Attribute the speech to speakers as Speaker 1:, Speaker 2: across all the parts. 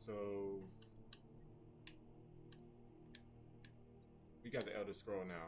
Speaker 1: So we got the Elder Scroll now.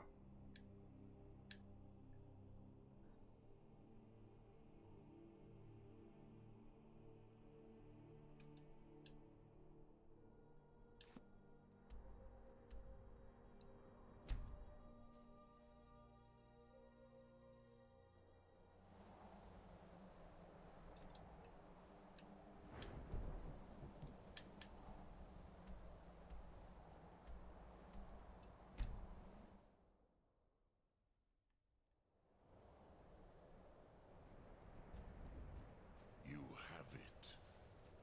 Speaker 2: You have it.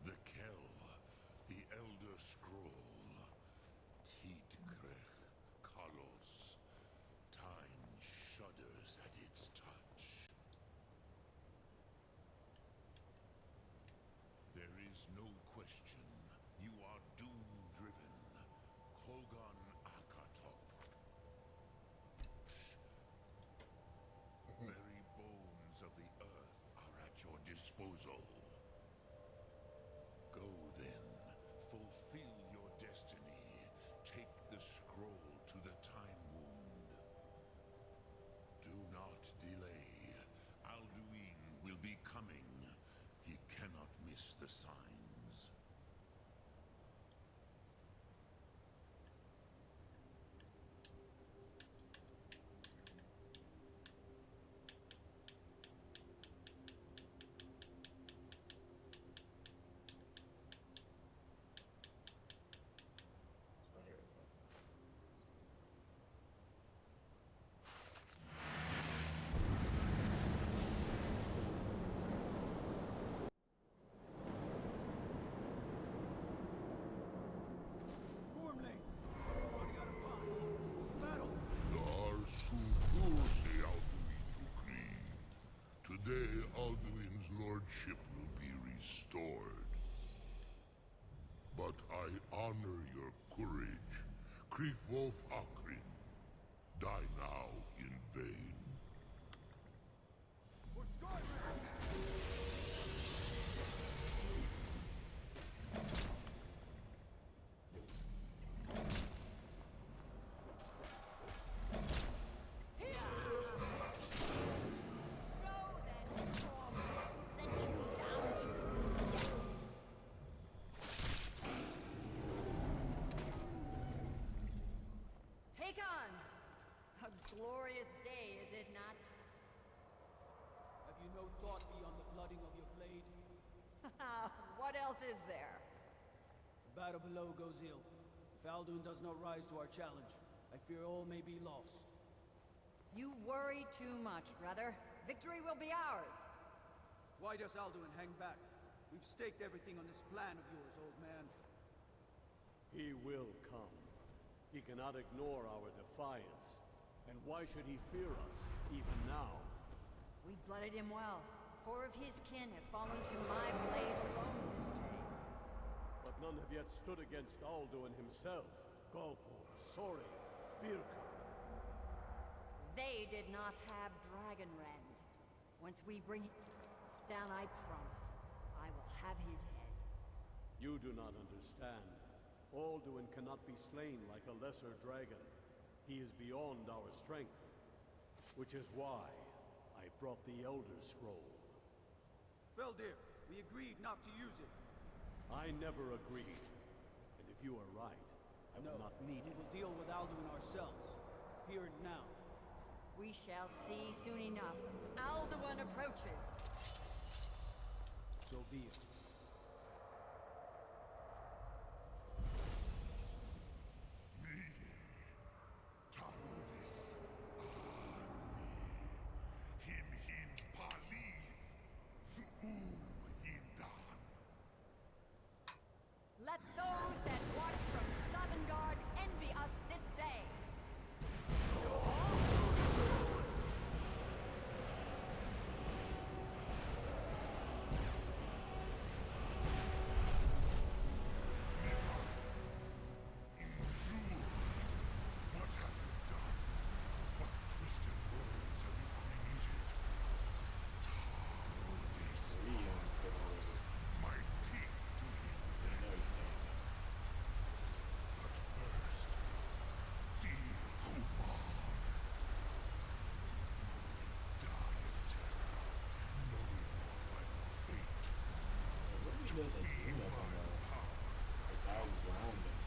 Speaker 2: The Kell, the Elder Scroll. Tidkrech Kalos. Time shudders at its touch. There is no question. You are doom-driven. Kogan Akatok. Very bones of the earth are at your disposal. Go then, fulfill your destiny. Take the scroll to the Time Wound. Do not delay. Alduin will be coming. He cannot miss the signs. Today, Alduin's lordship will be restored. But I honor your courage. Krief Wolf Akrin. Die now in vain.
Speaker 3: For Skyrim!
Speaker 4: Glorious day, is it not?
Speaker 3: Have you no thought beyond the blooding of your blade?
Speaker 4: What else is there?
Speaker 3: The battle below goes ill. If Alduin does not rise to our challenge, I fear all may be lost.
Speaker 4: You worry too much, brother. Victory will be ours.
Speaker 3: Why does Alduin hang back? We've staked everything on this plan of yours, old man.
Speaker 5: He will come. He cannot ignore our defiance. And why should he fear us, even now?
Speaker 4: We blooded him well. 4 of his kin have fallen to my blade alone this day.
Speaker 5: But none have yet stood against Alduin himself. Golthor, Sori, Birka.
Speaker 4: They did not have Dragonrend. Once we bring it down, I promise, I will have his head.
Speaker 5: You do not understand. Alduin cannot be slain like a lesser dragon. He is beyond our strength, which is why I brought the Elder Scroll.
Speaker 3: Feldir, we agreed not to use it.
Speaker 5: I never agreed. And if you are right, I will not need
Speaker 3: we
Speaker 5: it.
Speaker 3: will deal with Alduin ourselves. Here and now.
Speaker 4: We shall see soon enough. Alduin approaches.
Speaker 3: So be it.
Speaker 4: Let those that watch from Sovngarde envy us this day.
Speaker 1: doesn't do nothing though. Besides grounding,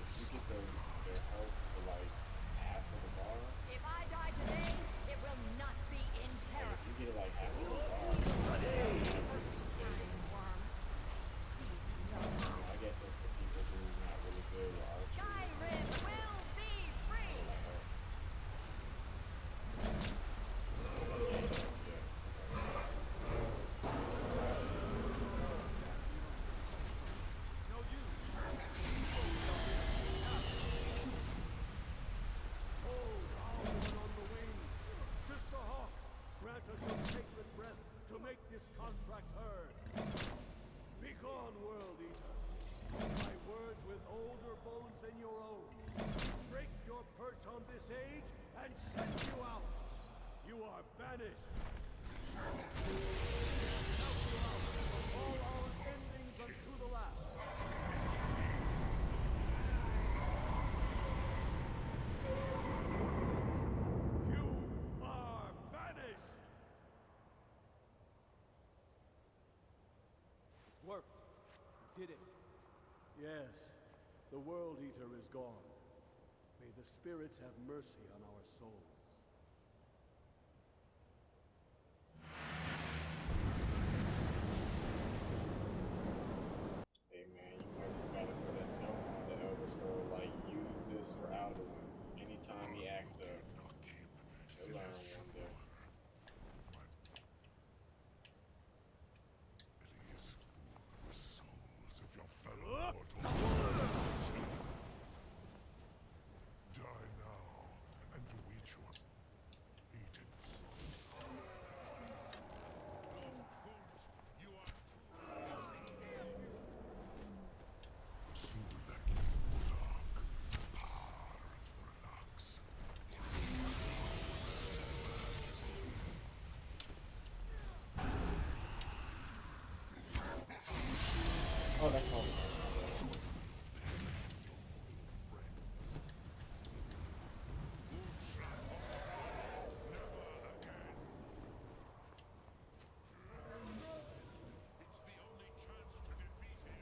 Speaker 1: if you get their health to like half of the bar,
Speaker 4: If I die today, it will not be in
Speaker 1: like
Speaker 4: terror.
Speaker 1: if you get like half of the bar, just stay there.
Speaker 4: Worm.
Speaker 1: I guess that's for people who's not really good with archery.
Speaker 4: Skyrim will be free.
Speaker 1: Like,
Speaker 3: It's no use.
Speaker 5: Oh, Alduin on the wing! Sister Hawk, grant us your sacred breath to make this contract heard. Begone, World Eater. My words with older bones than your own. Break your perch on this age and send you out. You are banished. Help you out of all our endings unto the last. You are banished!
Speaker 3: Worked. You did it.
Speaker 5: Yes, the World Eater is gone. May the spirits have mercy on our souls.
Speaker 1: hey man, you might just gotta put a note on the Elder Scroll, like use this for Alduin. Anytime he acts up, he'll learn one day.
Speaker 2: It is full of the souls of your fellow mortals. Die now and await your hated soul. You are Sulaki Urak, Har Furlax.
Speaker 1: Oh, that's all.
Speaker 2: It's the only chance to defeat him.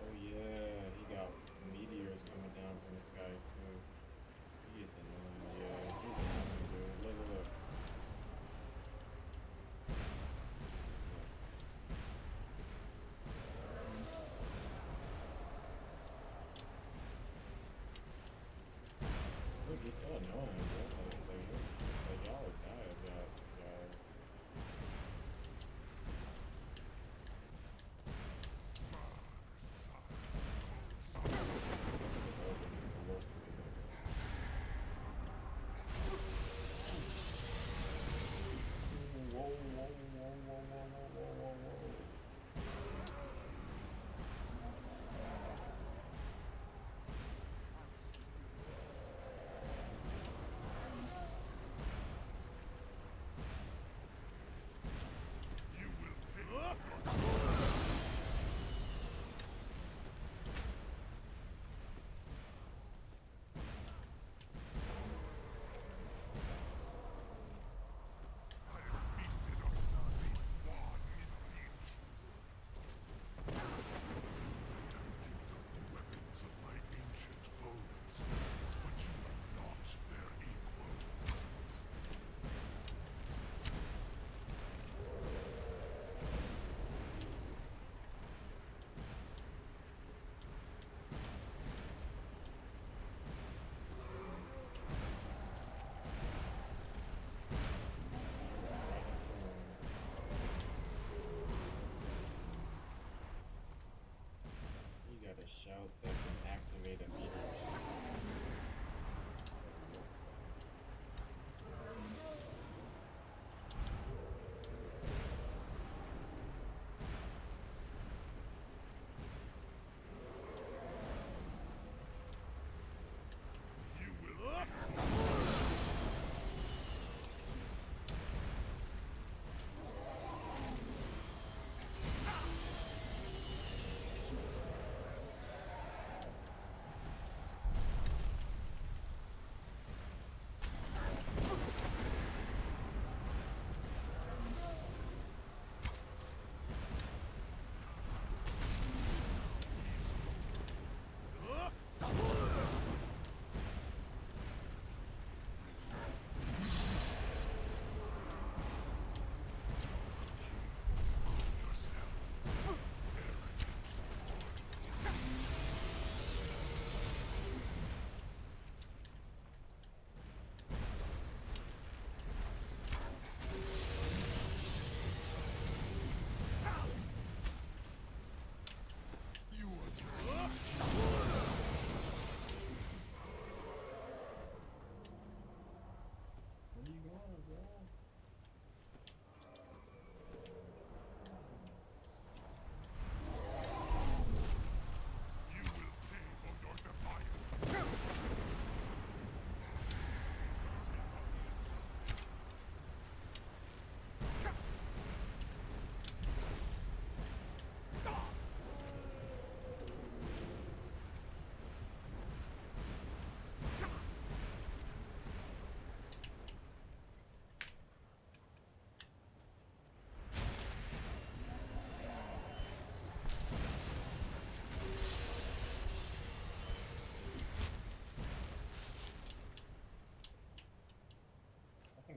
Speaker 1: Oh yeah, he got meteors coming down from the sky too. He is annoying. Yeah, he's annoying, dude. Look. Look, he's so annoying, bro. Like y'all would die if y'all. This open the worst of it. Whoa.
Speaker 2: You will pay. I have feasted on nothing one inch. I have picked up the weapons of my ancient foes, but you are not their equal.
Speaker 1: You got a shout that can activate a meteor.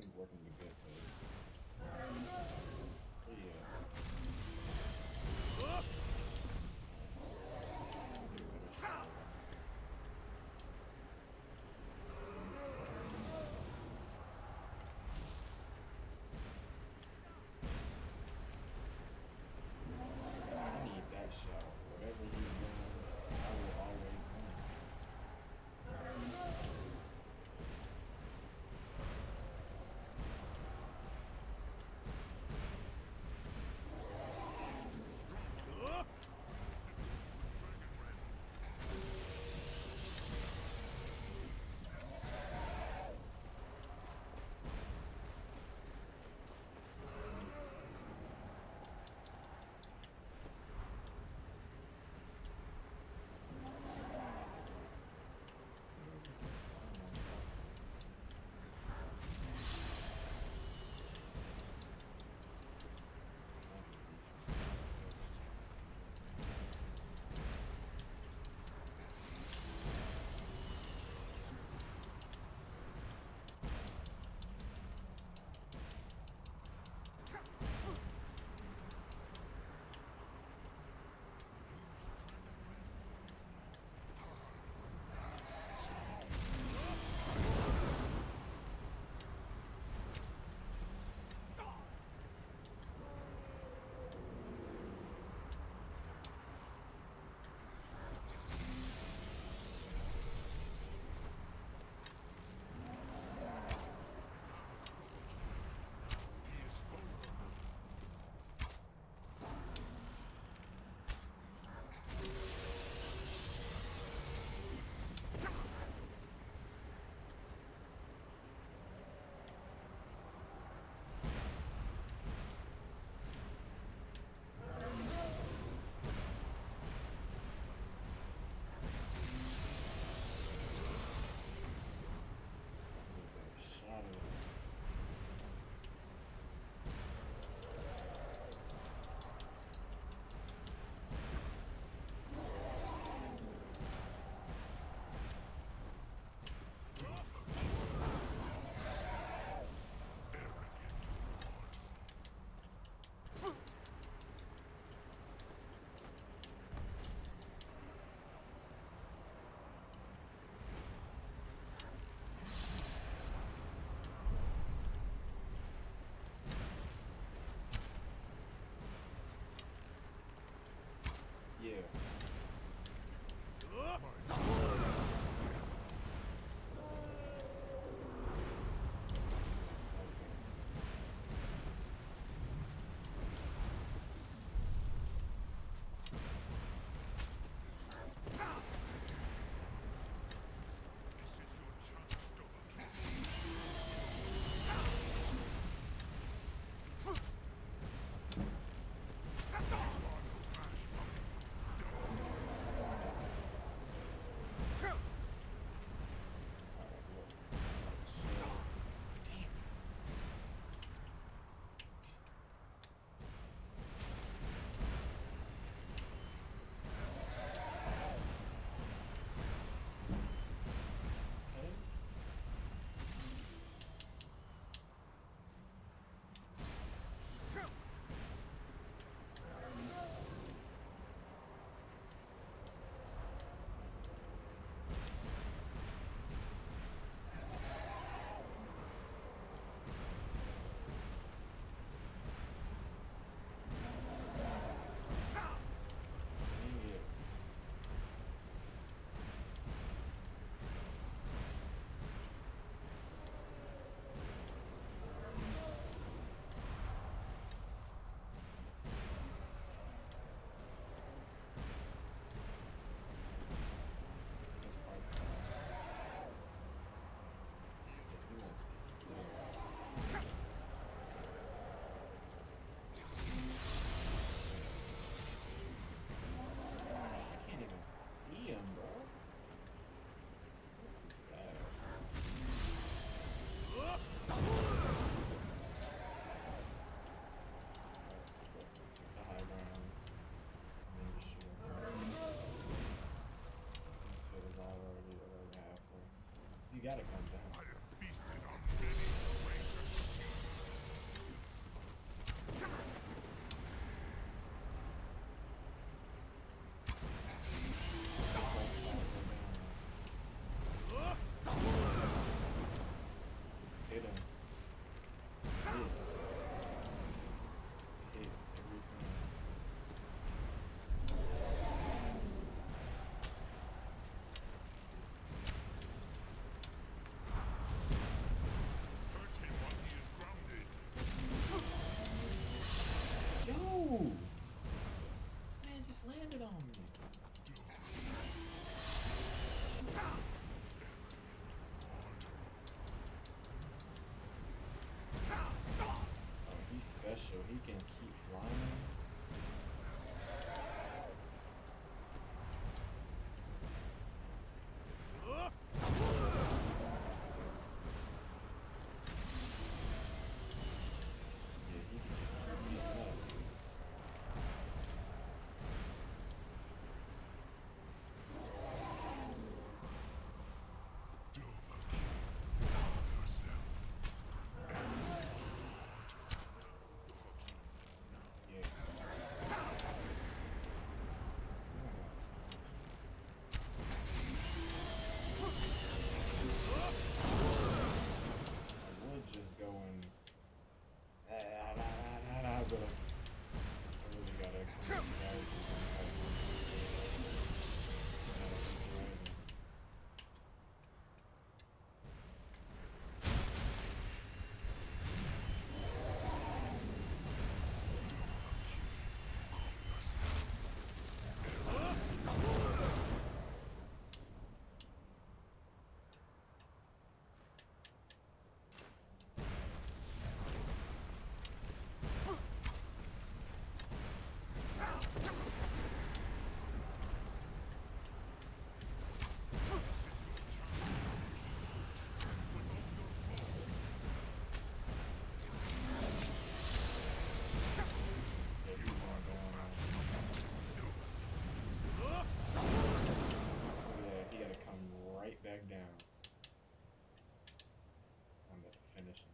Speaker 1: think it's working to good for this. Yeah. I need that shot. Whatever you do, I will always win. Yeah. You gotta come down.
Speaker 2: I have feasted on many a traitor.
Speaker 1: special. He can keep flying. Yeah, he can just keep beating up. Yeah. I would just go and but I really gotta come back down. I'm gonna finish him.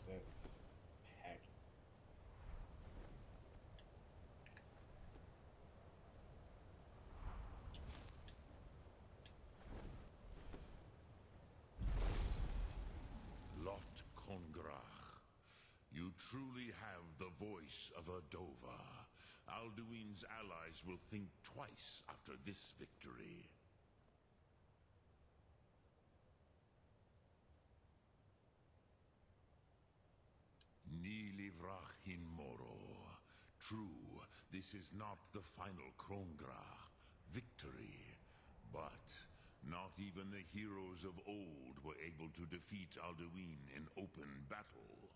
Speaker 1: That pack.
Speaker 2: Lot Congrach, you truly have the voice of a Dova. Alduin's allies will think twice after this victory. Nilivrach in Moro. True, this is not the final Krongra victory, but not even the heroes of old were able to defeat Alduin in open battle.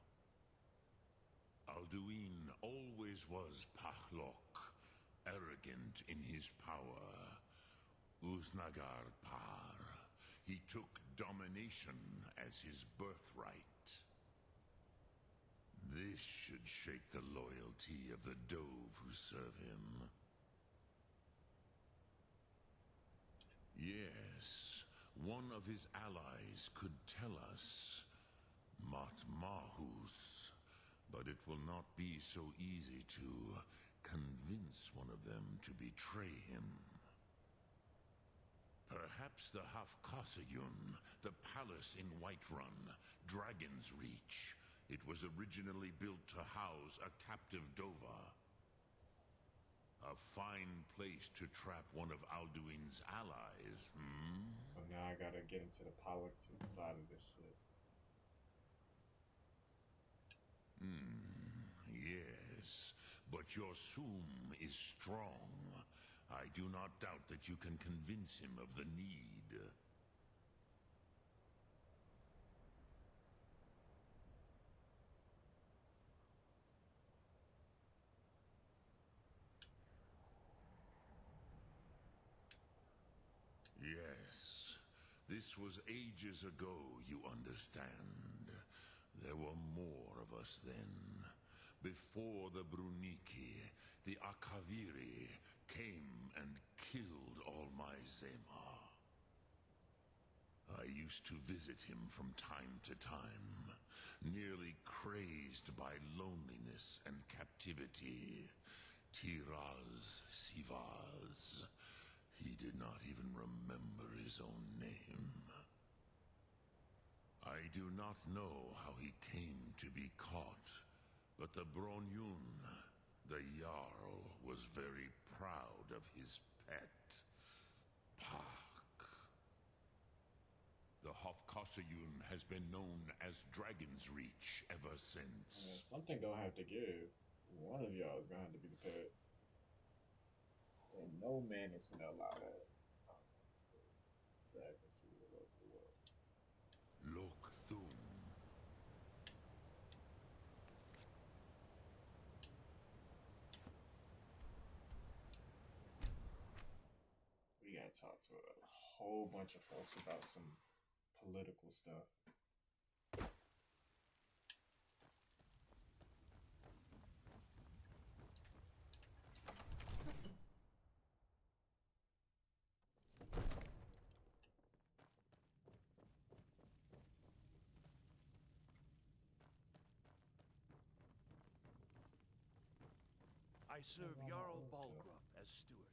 Speaker 2: Alduin always was Pachlok, arrogant in his power. Uznagar Par. He took domination as his birthright. This should shake the loyalty of the Dove who serve him. Yes, one of his allies could tell us Matmahus, but it will not be so easy to convince one of them to betray him. Perhaps the Hafkasayun, the palace in Whiterun, Dragon's Reach. It was originally built to house a captive Dova. A fine place to trap one of Alduin's allies, hmm?
Speaker 1: So now I gotta get into the politics side of this shit.
Speaker 2: Yes, but your Sum is strong. I do not doubt that you can convince him of the need. Yes, this was ages ago, you understand. There were more of us then. Before the Bruniki, the Akaviri came and killed all my Zema. I used to visit him from time to time, nearly crazed by loneliness and captivity. Tiraz Sivaz. He did not even remember his own name. I do not know how he came to be caught, but the Bronyun, the Jarl, was very proud of his pet, Pak. The Hofkosayun has been known as Dragon's Reach ever since.
Speaker 1: Yeah, something gonna have to give. One of y'all is gonna have to be the pet. And no man is gonna allow that. Dragons rule over the world.
Speaker 2: Lok Thum.
Speaker 1: We gotta talk to a whole bunch of folks about some political stuff.
Speaker 6: I serve Jarl Balgruuf as steward.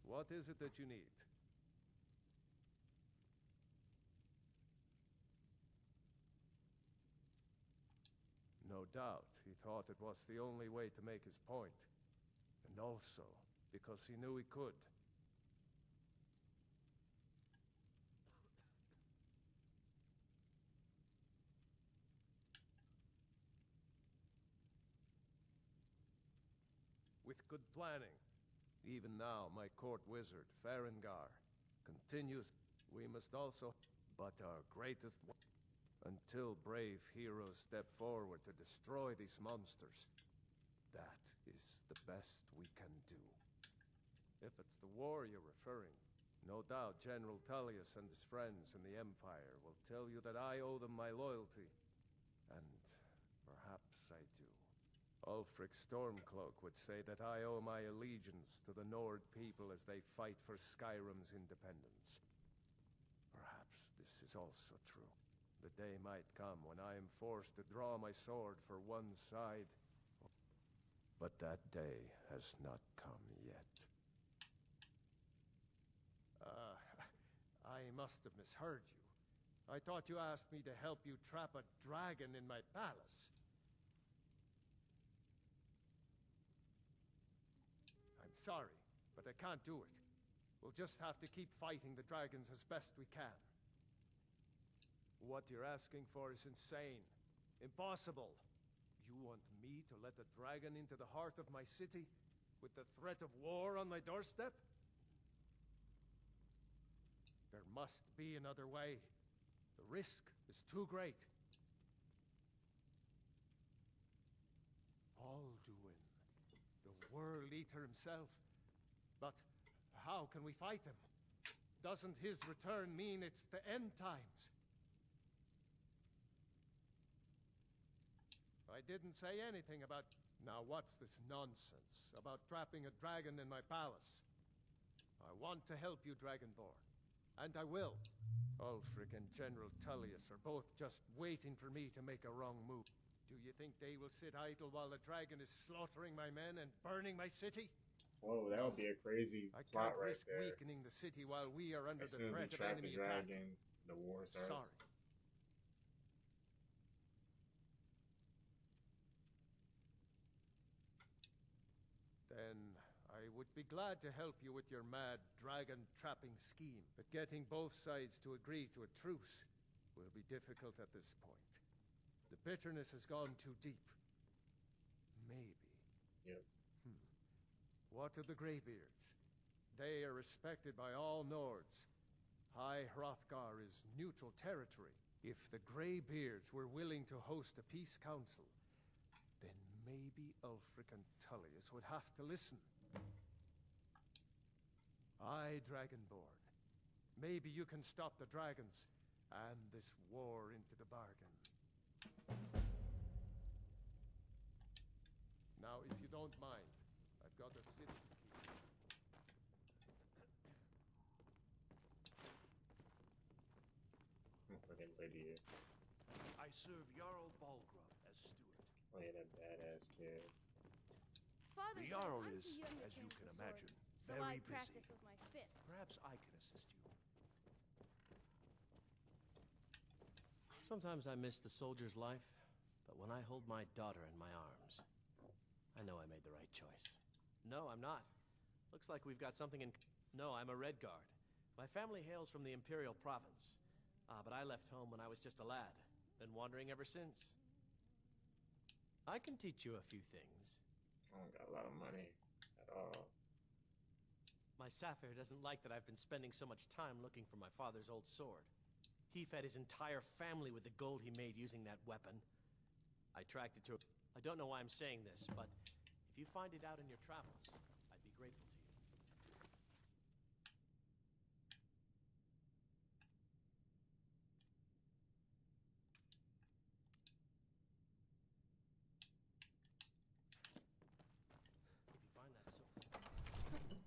Speaker 7: What is it that you need? No doubt, he thought it was the only way to make his point. And also, because he knew he could. With good planning, even now my court wizard, Farengar, continues. We must also, but our greatest until brave heroes step forward to destroy these monsters. That is the best we can do. If it's the war you're referring, no doubt General Tullius and his friends in the Empire will tell you that I owe them my loyalty. And perhaps I do. Ulfric Stormcloak would say that I owe my allegiance to the Nord people as they fight for Skyrim's independence. Perhaps this is also true. The day might come when I am forced to draw my sword for one side. But that day has not come yet. I must have misheard you. I thought you asked me to help you trap a dragon in my palace. I'm sorry, but I can't do it. We'll just have to keep fighting the dragons as best we can. What you're asking for is insane. Impossible. You want me to let a dragon into the heart of my city with the threat of war on my doorstep? There must be another way. The risk is too great. Alduin, the World Eater himself. But how can we fight him? Doesn't his return mean it's the end times? I didn't say anything about... Now what's this nonsense about trapping a dragon in my palace? I want to help you, Dragonborn. And I will. Ulfric and General Tullius are both just waiting for me to make a wrong move. Do you think they will sit idle while the dragon is slaughtering my men and burning my city?
Speaker 1: Whoa, that would be a crazy
Speaker 7: I
Speaker 1: plot
Speaker 7: can't
Speaker 1: right
Speaker 7: risk
Speaker 1: there.
Speaker 7: weakening the city while we are under
Speaker 1: As
Speaker 7: the
Speaker 1: soon as we
Speaker 7: threat of
Speaker 1: trap the
Speaker 7: enemy attack.
Speaker 1: dragon, the war starts.
Speaker 7: Sorry. Then I would be glad to help you with your mad dragon-trapping scheme. But getting both sides to agree to a truce will be difficult at this point. The bitterness has gone too deep. Maybe.
Speaker 1: Yep.
Speaker 7: What of the Greybeards? They are respected by all Nords. High Hrothgar is neutral territory. If the Greybeards were willing to host a peace council, then maybe Ulfric and Tullius would have to listen. Aye, Dragonborn. Maybe you can stop the dragons, and this war into the bargain. Now, if you don't mind, I've got a city to keep.
Speaker 1: Fucking Lydia.
Speaker 6: I serve Jarl Balgrub as steward.
Speaker 1: Playing a badass kid.
Speaker 8: Father
Speaker 6: The
Speaker 8: says
Speaker 6: Jarl
Speaker 8: I'm
Speaker 6: is,
Speaker 8: too young to
Speaker 6: as you
Speaker 8: change
Speaker 6: can
Speaker 8: the sword,
Speaker 6: imagine,
Speaker 8: so
Speaker 6: very
Speaker 8: I
Speaker 6: busy.
Speaker 8: practice with my fists.
Speaker 6: Perhaps I can assist you.
Speaker 9: Sometimes I miss the soldier's life, but when I hold my daughter in my arms, I know I made the right choice. No, I'm not. Looks like we've got something in... No, I'm a Red Guard. My family hails from the Imperial Province. But I left home when I was just a lad. Been wandering ever since. I can teach you a few things.
Speaker 1: I don't got a lot of money at all.
Speaker 9: My Saphir doesn't like that I've been spending so much time looking for my father's old sword. He fed his entire family with the gold he made using that weapon. I tracked it to... I don't know why I'm saying this, but if you find it out in your travels, I'd be grateful to you. If you find that sword...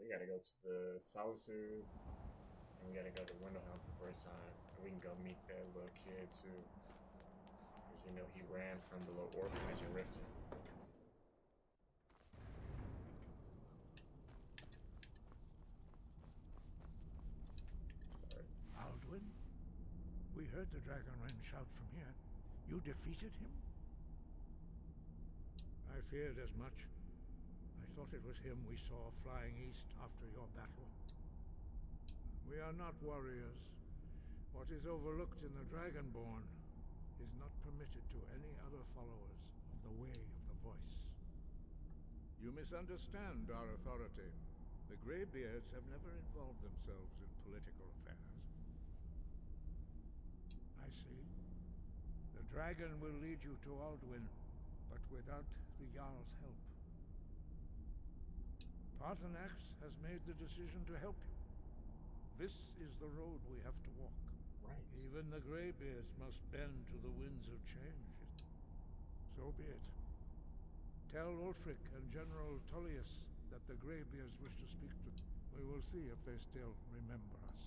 Speaker 1: We gotta go to the Solitude, and we gotta go to Windlehelm for the first time. And we can go meet that little kid too. Because you know he ran from the little orphanage in Riften. Sorry.
Speaker 6: Alduin? We heard the Dragonren shout from here. You defeated him? I feared as much. I thought it was him we saw flying east after your battle. We are not warriors. What is overlooked in the Dragonborn is not permitted to any other followers of the Way of the Voice.
Speaker 10: You misunderstand our authority. The Greybeards have never involved themselves in political affairs.
Speaker 6: I see. The dragon will lead you to Alduin, but without the Jarl's help. Paarthurnax has made the decision to help you. This is the road we have to walk.
Speaker 1: Right.
Speaker 6: Even the Greybeards must bend to the winds of change. So be it. Tell Ulfric and General Tullius that the Greybeards wish to speak to them. We will see if they still remember us.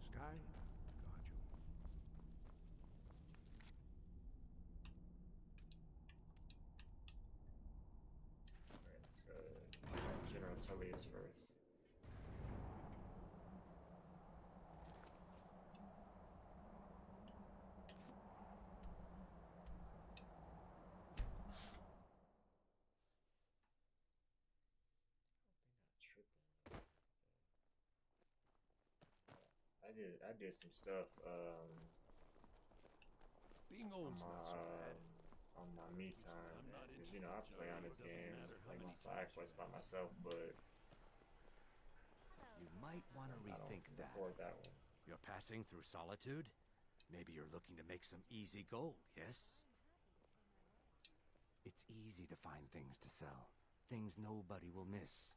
Speaker 6: Sky, guard you.
Speaker 1: Alright, let's go to General Tullius first. I did some stuff
Speaker 6: Being old's not so bad.
Speaker 1: on my me time, because you know I play on this game, play my side quests by myself, but
Speaker 11: You might want to
Speaker 1: I don't
Speaker 11: rethink that.
Speaker 1: record that one.
Speaker 11: You're passing through Solitude? Maybe you're looking to make some easy gold, yes? It's easy to find things to sell. Things nobody will miss.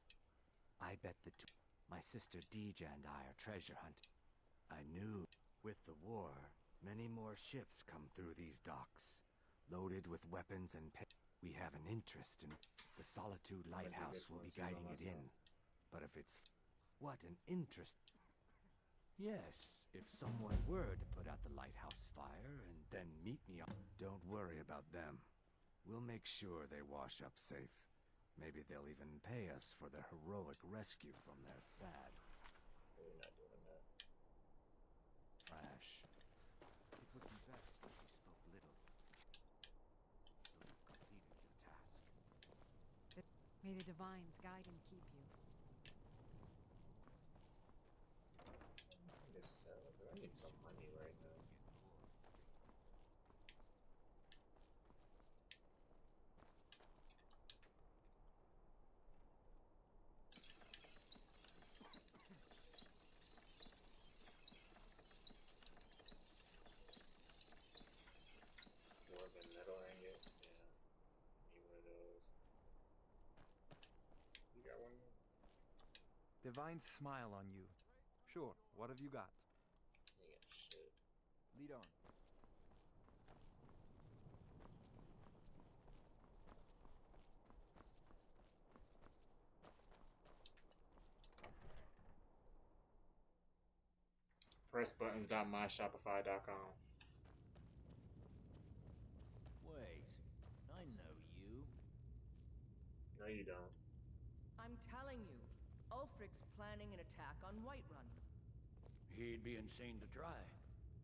Speaker 11: I bet my sister Deeja and I are treasure hunt. I knew with the war, many more ships come through these docks, loaded with weapons and we have an interest in the Solitude Lighthouse will be guiding it in. But if it's what an interest. Yes, if someone were to put out the lighthouse fire and then meet me up, don't worry about them. We'll make sure they wash up safe. Maybe they'll even pay us for their heroic rescue from their sad
Speaker 1: We're not doing that.
Speaker 11: trash. It would be best if we spoke little. So you've completed your task.
Speaker 4: May the divines guide and keep you.
Speaker 1: I just sell it, but I need some money right now. Dwarven metal ingot, yeah.
Speaker 12: Divine smile on you. Sure, what have you got?
Speaker 1: Yeah, shit.
Speaker 12: Lead on.
Speaker 1: Pressbuttons.myshopify.com.
Speaker 13: Wait, I know you.
Speaker 1: No, you don't.
Speaker 14: I'm telling you, Ulfric's planning an attack on Whiterun.
Speaker 13: He'd be insane to try.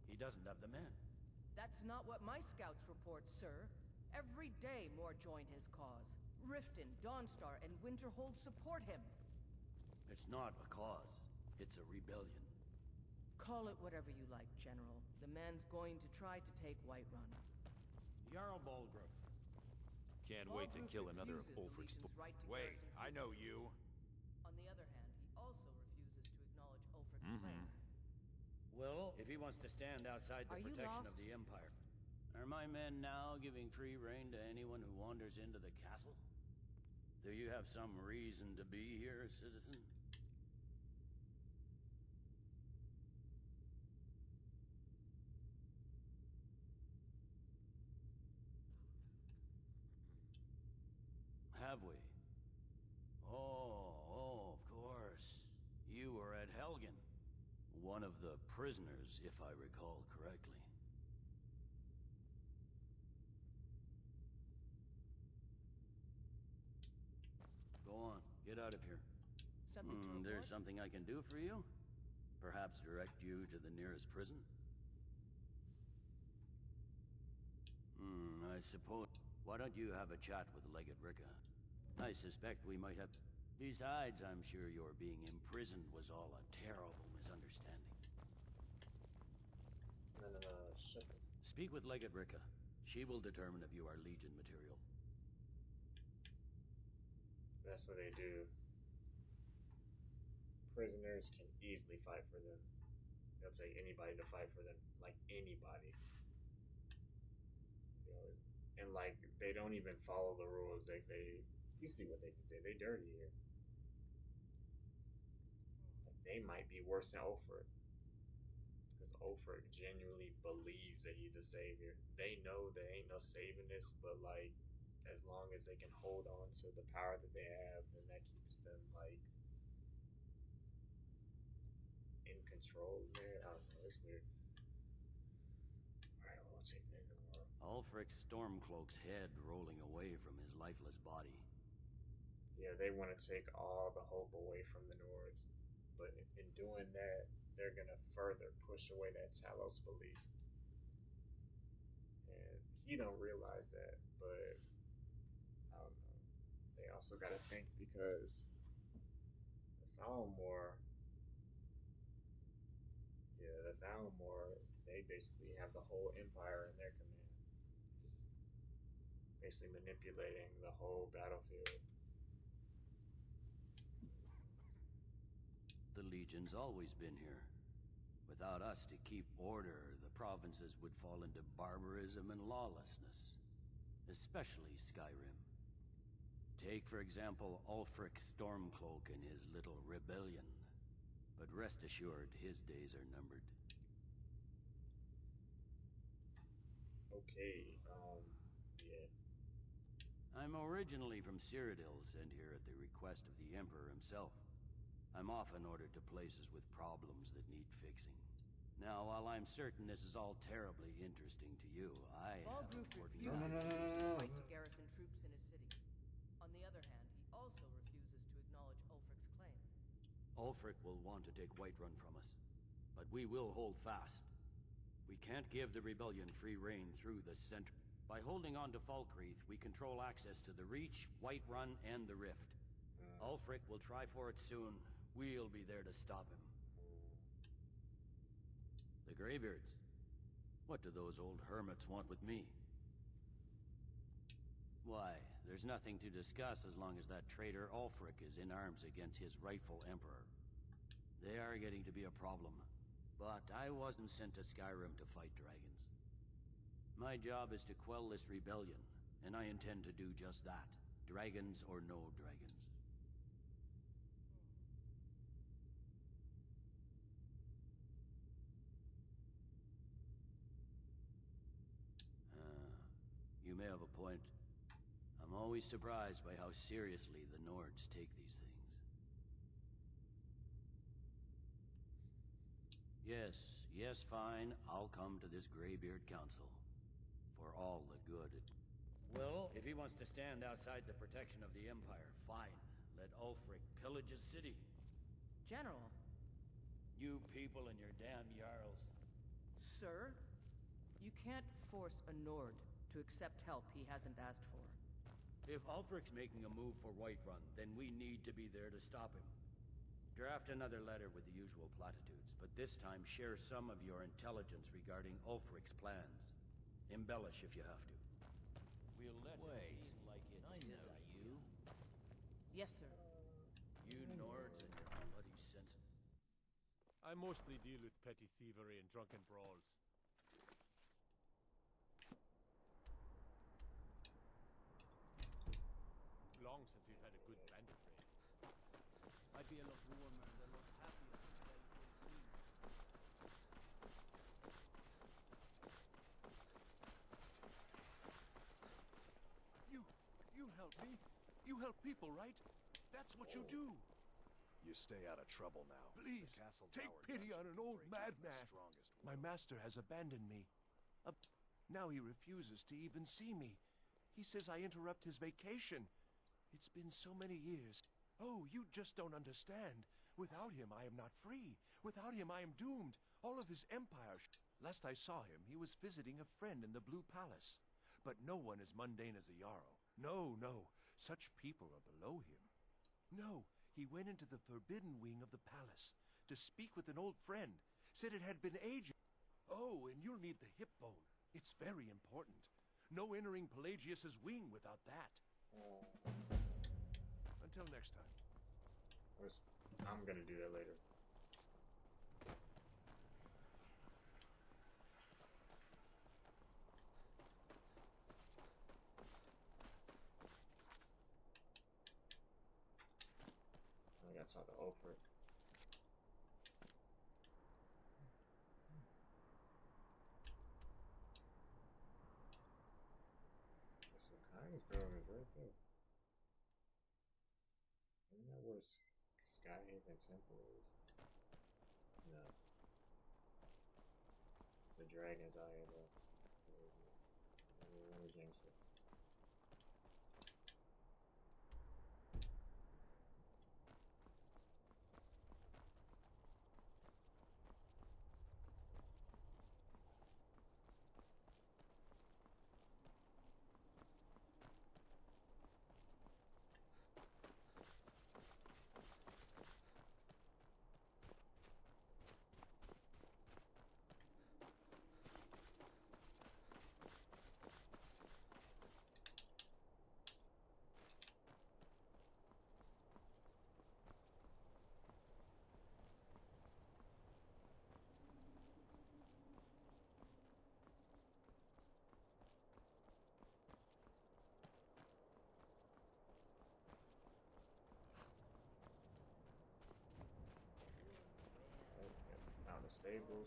Speaker 13: He doesn't have the men.
Speaker 14: That's not what my scouts report, sir. Every day more join his cause. Riften, Dawnstar, and Winterhold support him.
Speaker 13: It's not a cause. It's a rebellion.
Speaker 14: Call it whatever you like, General. The man's going to try to take Whiterun.
Speaker 13: Jarl Balgruuf.
Speaker 15: Can't wait to kill another of Ulfric's...
Speaker 14: Right to
Speaker 15: Wait,
Speaker 14: garrison
Speaker 15: I know you.
Speaker 14: On the other hand, he also refuses to acknowledge Ulfric's claim.
Speaker 13: Well, if he wants to stand outside the
Speaker 14: Are you
Speaker 13: protection
Speaker 14: lost?
Speaker 13: of the Empire... Are my men now giving free rein to anyone who wanders into the castle? Do you have some reason to be here, citizen? Have we? Oh, of course. You were at Helgen. One of the prisoners, if I recall correctly. Go on, get out of here.
Speaker 14: Something to
Speaker 13: There's
Speaker 14: report?
Speaker 13: something I can do for you? Perhaps direct you to the nearest prison? I suppose... Why don't you have a chat with Legate Ricka? I suspect we might have... Besides, I'm sure your being imprisoned was all a terrible misunderstanding.
Speaker 1: No, shut the...
Speaker 13: Speak with Legate Ricka. She will determine if you are Legion material.
Speaker 1: That's what they do. Prisoners can easily fight for them. They'll take anybody to fight for them. Like, anybody. You know, and, like, they don't even follow the rules. You see what they did. They dirty here. Like, they might be worse than Ulfric. Because Ulfric genuinely believes that he's a savior. They know there ain't no saving this, but, like, as long as they can hold on to the power that they have, then that keeps them, like, in control there. I don't know, it's weird. Alright, I won't take that in the world.
Speaker 13: Ulfric's Stormcloak's head rolling away from his lifeless body.
Speaker 1: Yeah, they want to take all the hope away from the Nords. But in doing that, they're going to further push away that Talos belief. And he don't realize that, but I don't know. They also got to think because the Thalmor, they basically have the whole empire in their command. Just basically manipulating the whole battlefield.
Speaker 13: The Legion's always been here. Without us to keep order, the provinces would fall into barbarism and lawlessness. Especially Skyrim. Take, for example, Ulfric Stormcloak and his little rebellion. But rest assured, his days are numbered.
Speaker 1: Okay, yeah.
Speaker 13: I'm originally from Cyrodiil, sent here at the request of the Emperor himself. I'm often ordered to places with problems that need fixing. Now, while I'm certain this is all terribly interesting to you, I have
Speaker 14: Balgruuf
Speaker 13: important...
Speaker 14: refuses to use his right to garrison troops in his city. On the other hand, he also refuses to acknowledge Ulfric's claim.
Speaker 13: Ulfric will want to take Whiterun from us, but we will hold fast. We can't give the rebellion free rein through the center. By holding on to Falkreath, we control access to the Reach, Whiterun, and the Rift. Ulfric will try for it soon. We'll be there to stop him. The Greybeards. What do those old hermits want with me? Why, there's nothing to discuss as long as that traitor Ulfric is in arms against his rightful emperor. They are getting to be a problem. But I wasn't sent to Skyrim to fight dragons. My job is to quell this rebellion, and I intend to do just that. Dragons or no dragons. always surprised by how seriously the Nords take these things. Yes, fine. I'll come to this Greybeard Council. For all the good it... Well, if he wants to stand outside the protection of the Empire, fine. Let Ulfric pillage his city.
Speaker 14: General.
Speaker 13: You people and your damn Jarls.
Speaker 14: Sir, you can't force a Nord to accept help he hasn't asked for.
Speaker 13: If Ulfric's making a move for Whiterun, then we need to be there to stop him. Draft another letter with the usual platitudes, but this time share some of your intelligence regarding Ulfric's plans. Embellish if you have to.
Speaker 15: We'll let
Speaker 13: Wait,
Speaker 15: it seem like it's his idea.
Speaker 14: Yes, sir.
Speaker 13: You Nords and your bloody sense.
Speaker 16: I mostly deal with petty thievery and drunken brawls. Long since we've had a good bandit raid.
Speaker 3: I'd be a lot warmer and a lot happier to tell you.
Speaker 17: You help me. You help people, right? That's what you do.
Speaker 18: You stay out of trouble now.
Speaker 17: Please, take pity on an old madman. My master has abandoned me. Now he refuses to even see me. He says I interrupt his vacation. It's been so many years. Oh, you just don't understand. Without him, I am not free. Without him, I am doomed. All of his empire. Last I saw him, he was visiting a friend in the Blue Palace. But no one as mundane as a Jarl. No. Such people are below him. No, he went into the forbidden wing of the palace to speak with an old friend. Said it had been ages. Oh, and you'll need the hip bone. It's very important. No entering Pelagius's wing without that. Until next time.
Speaker 1: I'm gonna do that later. I gotta talk to Ulfric. So Kindness Grove is right there. Isn't that where Skyhaven Temple is? No. The dragon's eye of the... Let me jinx it. Found the stables.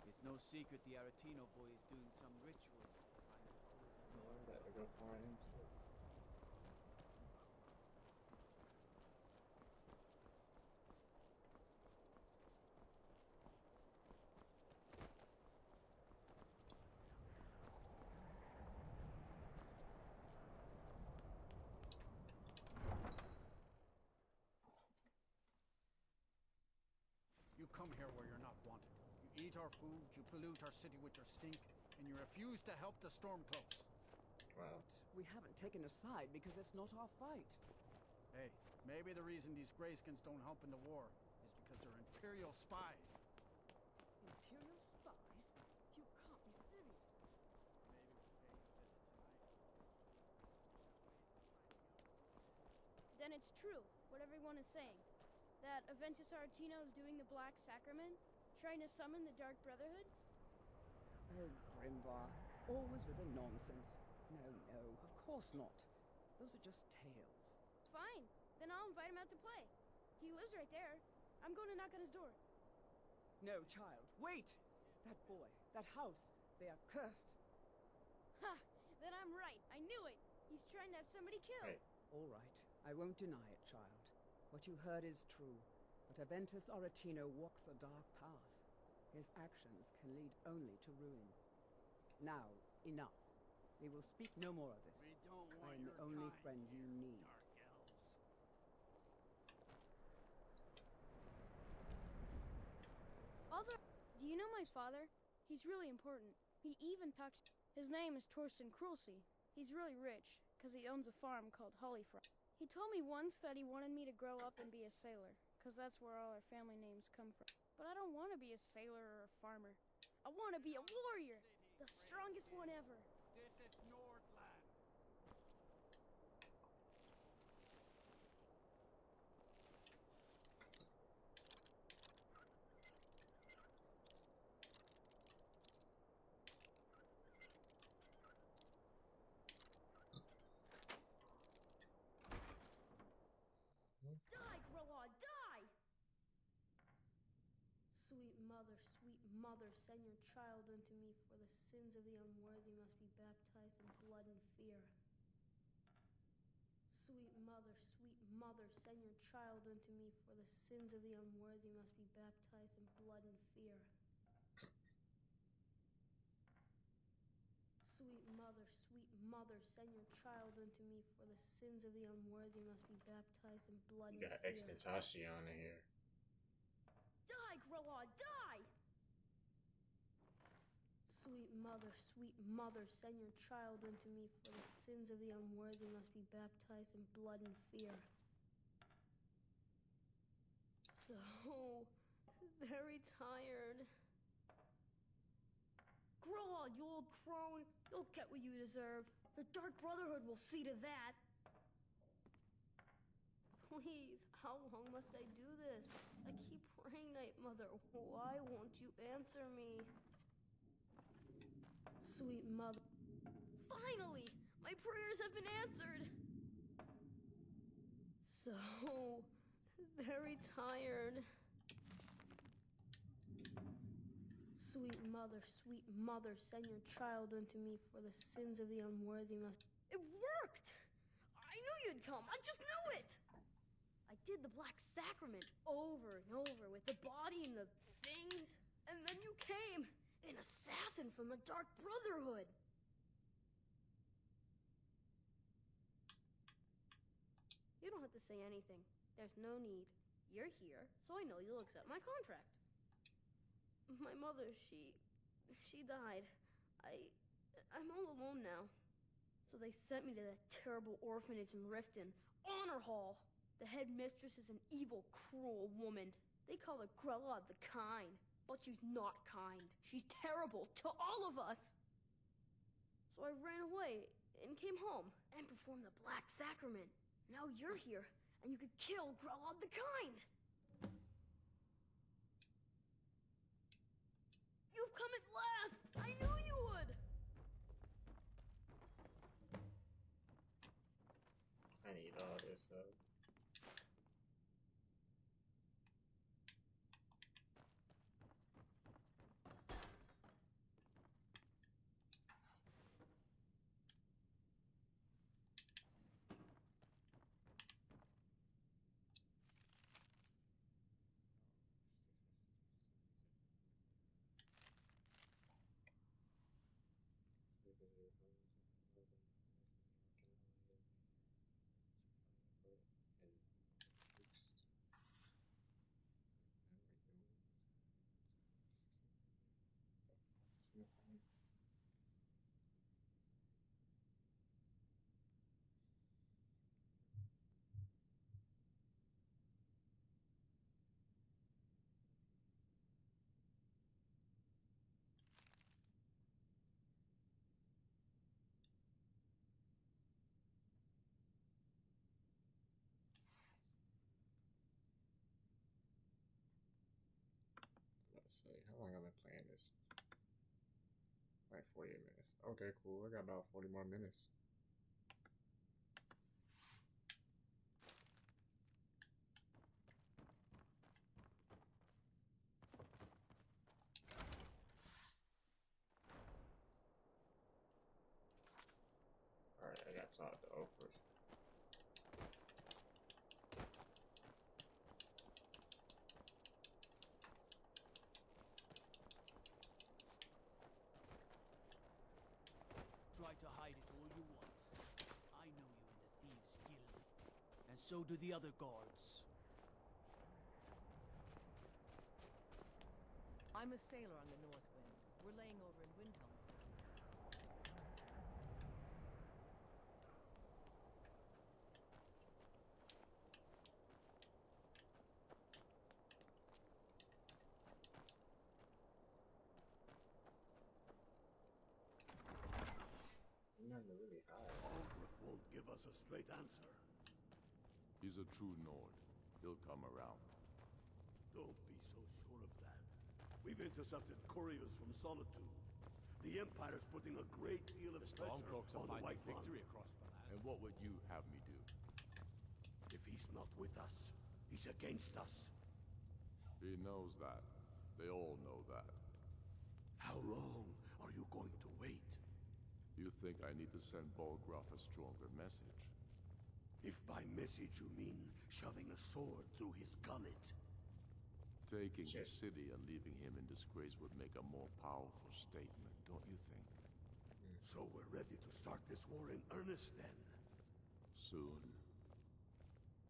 Speaker 3: It's no secret the Aretino boy is doing some ritual.
Speaker 1: I gotta go find him too.
Speaker 3: You come here where you're not wanted. You eat our food, you pollute our city with your stink, and you refuse to help the Stormcloaks.
Speaker 1: Wow.
Speaker 19: We haven't taken a side because it's not our fight.
Speaker 3: Hey, maybe the reason these Greyskins don't help in the war is because they're Imperial spies.
Speaker 19: Imperial spies? You can't be serious.
Speaker 8: Then it's true, what everyone is saying. That Aventus Aretino is doing the Black Sacrament, trying to summon the Dark Brotherhood?
Speaker 19: Oh, Grimbar. Always with the nonsense. No, of course not. Those are just tales.
Speaker 8: Fine. then I'll invite him out to play. He lives right there. I'm going to knock on his door.
Speaker 19: No, child, wait! That boy, that house, they are cursed.
Speaker 8: Ha! Then I'm right. I knew it. He's trying to have somebody killed.
Speaker 1: Hey.
Speaker 19: All right, I won't deny it, child. What you heard is true. But Aventus Aretino walks a dark path. His actions can lead only to ruin. Now, enough. We will speak no more of this.
Speaker 3: We don't want
Speaker 19: I am the
Speaker 3: your
Speaker 19: only
Speaker 3: kind
Speaker 19: friend you
Speaker 3: here,
Speaker 19: need.
Speaker 3: Dark elves.
Speaker 8: Although, do you know my father? He's really important. He even talks. His name is Torsten Krulsey. He's really rich, because he owns a farm called Hollyfront. He told me once that he wanted me to grow up and be a sailor, because that's where all our family names come from. But I don't want to be a sailor or a farmer. I want to be a warrior! The strongest one ever!
Speaker 3: This is Nordland.
Speaker 8: Die, Grilla, die! Sweet mother, send your child unto me, for the sins of the unworthy must be baptized in blood and fear. Sweet mother, send your child unto me, for the sins of the unworthy must be baptized in blood and fear. Sweet mother, send your child unto me, for the sins of the unworthy must be baptized in blood
Speaker 1: You
Speaker 8: and
Speaker 1: got
Speaker 8: fear.
Speaker 1: Extentacion in here.
Speaker 8: Die, Grilla, die! Sweet mother, send your child unto me, for the sins of the unworthy must be baptized in blood and fear. So very tired. Grilla, you old crone, you'll get what you deserve. The Dark Brotherhood will see to that. Please, how long must I do this? I keep praying, Night Mother. Why won't you answer me? Sweet mother. Finally! My prayers have been answered! So very tired. Sweet mother, send your child unto me, for the sins of the unworthy must... It worked! I knew you'd come! I just knew it! I did the Black Sacrament over and over with the body and the things, and then you came! An assassin from the Dark Brotherhood! You don't have to say anything. There's no need. You're here, so I know you'll accept my contract. My mother, she died. I'm all alone now. So they sent me to that terrible orphanage in Riften, Honor Hall. The head mistress is an evil, cruel woman. They call her Grella the Kind, but she's not kind. She's terrible to all of us. So I ran away and came home and performed the Black Sacrament. Now you're here, and you could kill Grella the Kind. You've come at last! I knew you would!
Speaker 1: I need all this stuff. Let's see, how long have I been playing this? Like 48 minutes. Okay, cool. I got about 40 more minutes. outside though first.
Speaker 3: Try to hide it all you want. I know you in the Thieves' Guild. And so do the other guards.
Speaker 14: I'm a sailor on the North Wind. We're laying over in Windhelm.
Speaker 1: Nothing to really hide.
Speaker 5: Aldrich won't give us a straight answer.
Speaker 2: He's a true Nord. He'll come around.
Speaker 5: Don't be so sure of that. We've intercepted couriers from Solitude. The Empire's putting a great deal of pressure on the White
Speaker 16: victory
Speaker 5: Run.
Speaker 16: across the land.
Speaker 2: And what would you have me do?
Speaker 5: If he's not with us, he's against us.
Speaker 2: He knows that. They all know that.
Speaker 5: How long are you going to wait?
Speaker 2: You think I need to send Bolgraf a stronger message?
Speaker 5: If by message you mean shoving a sword through his gullet.
Speaker 2: Taking the city and leaving him in disgrace would make a more powerful statement, don't you think?
Speaker 5: So we're ready to start this war in earnest then?
Speaker 2: Soon.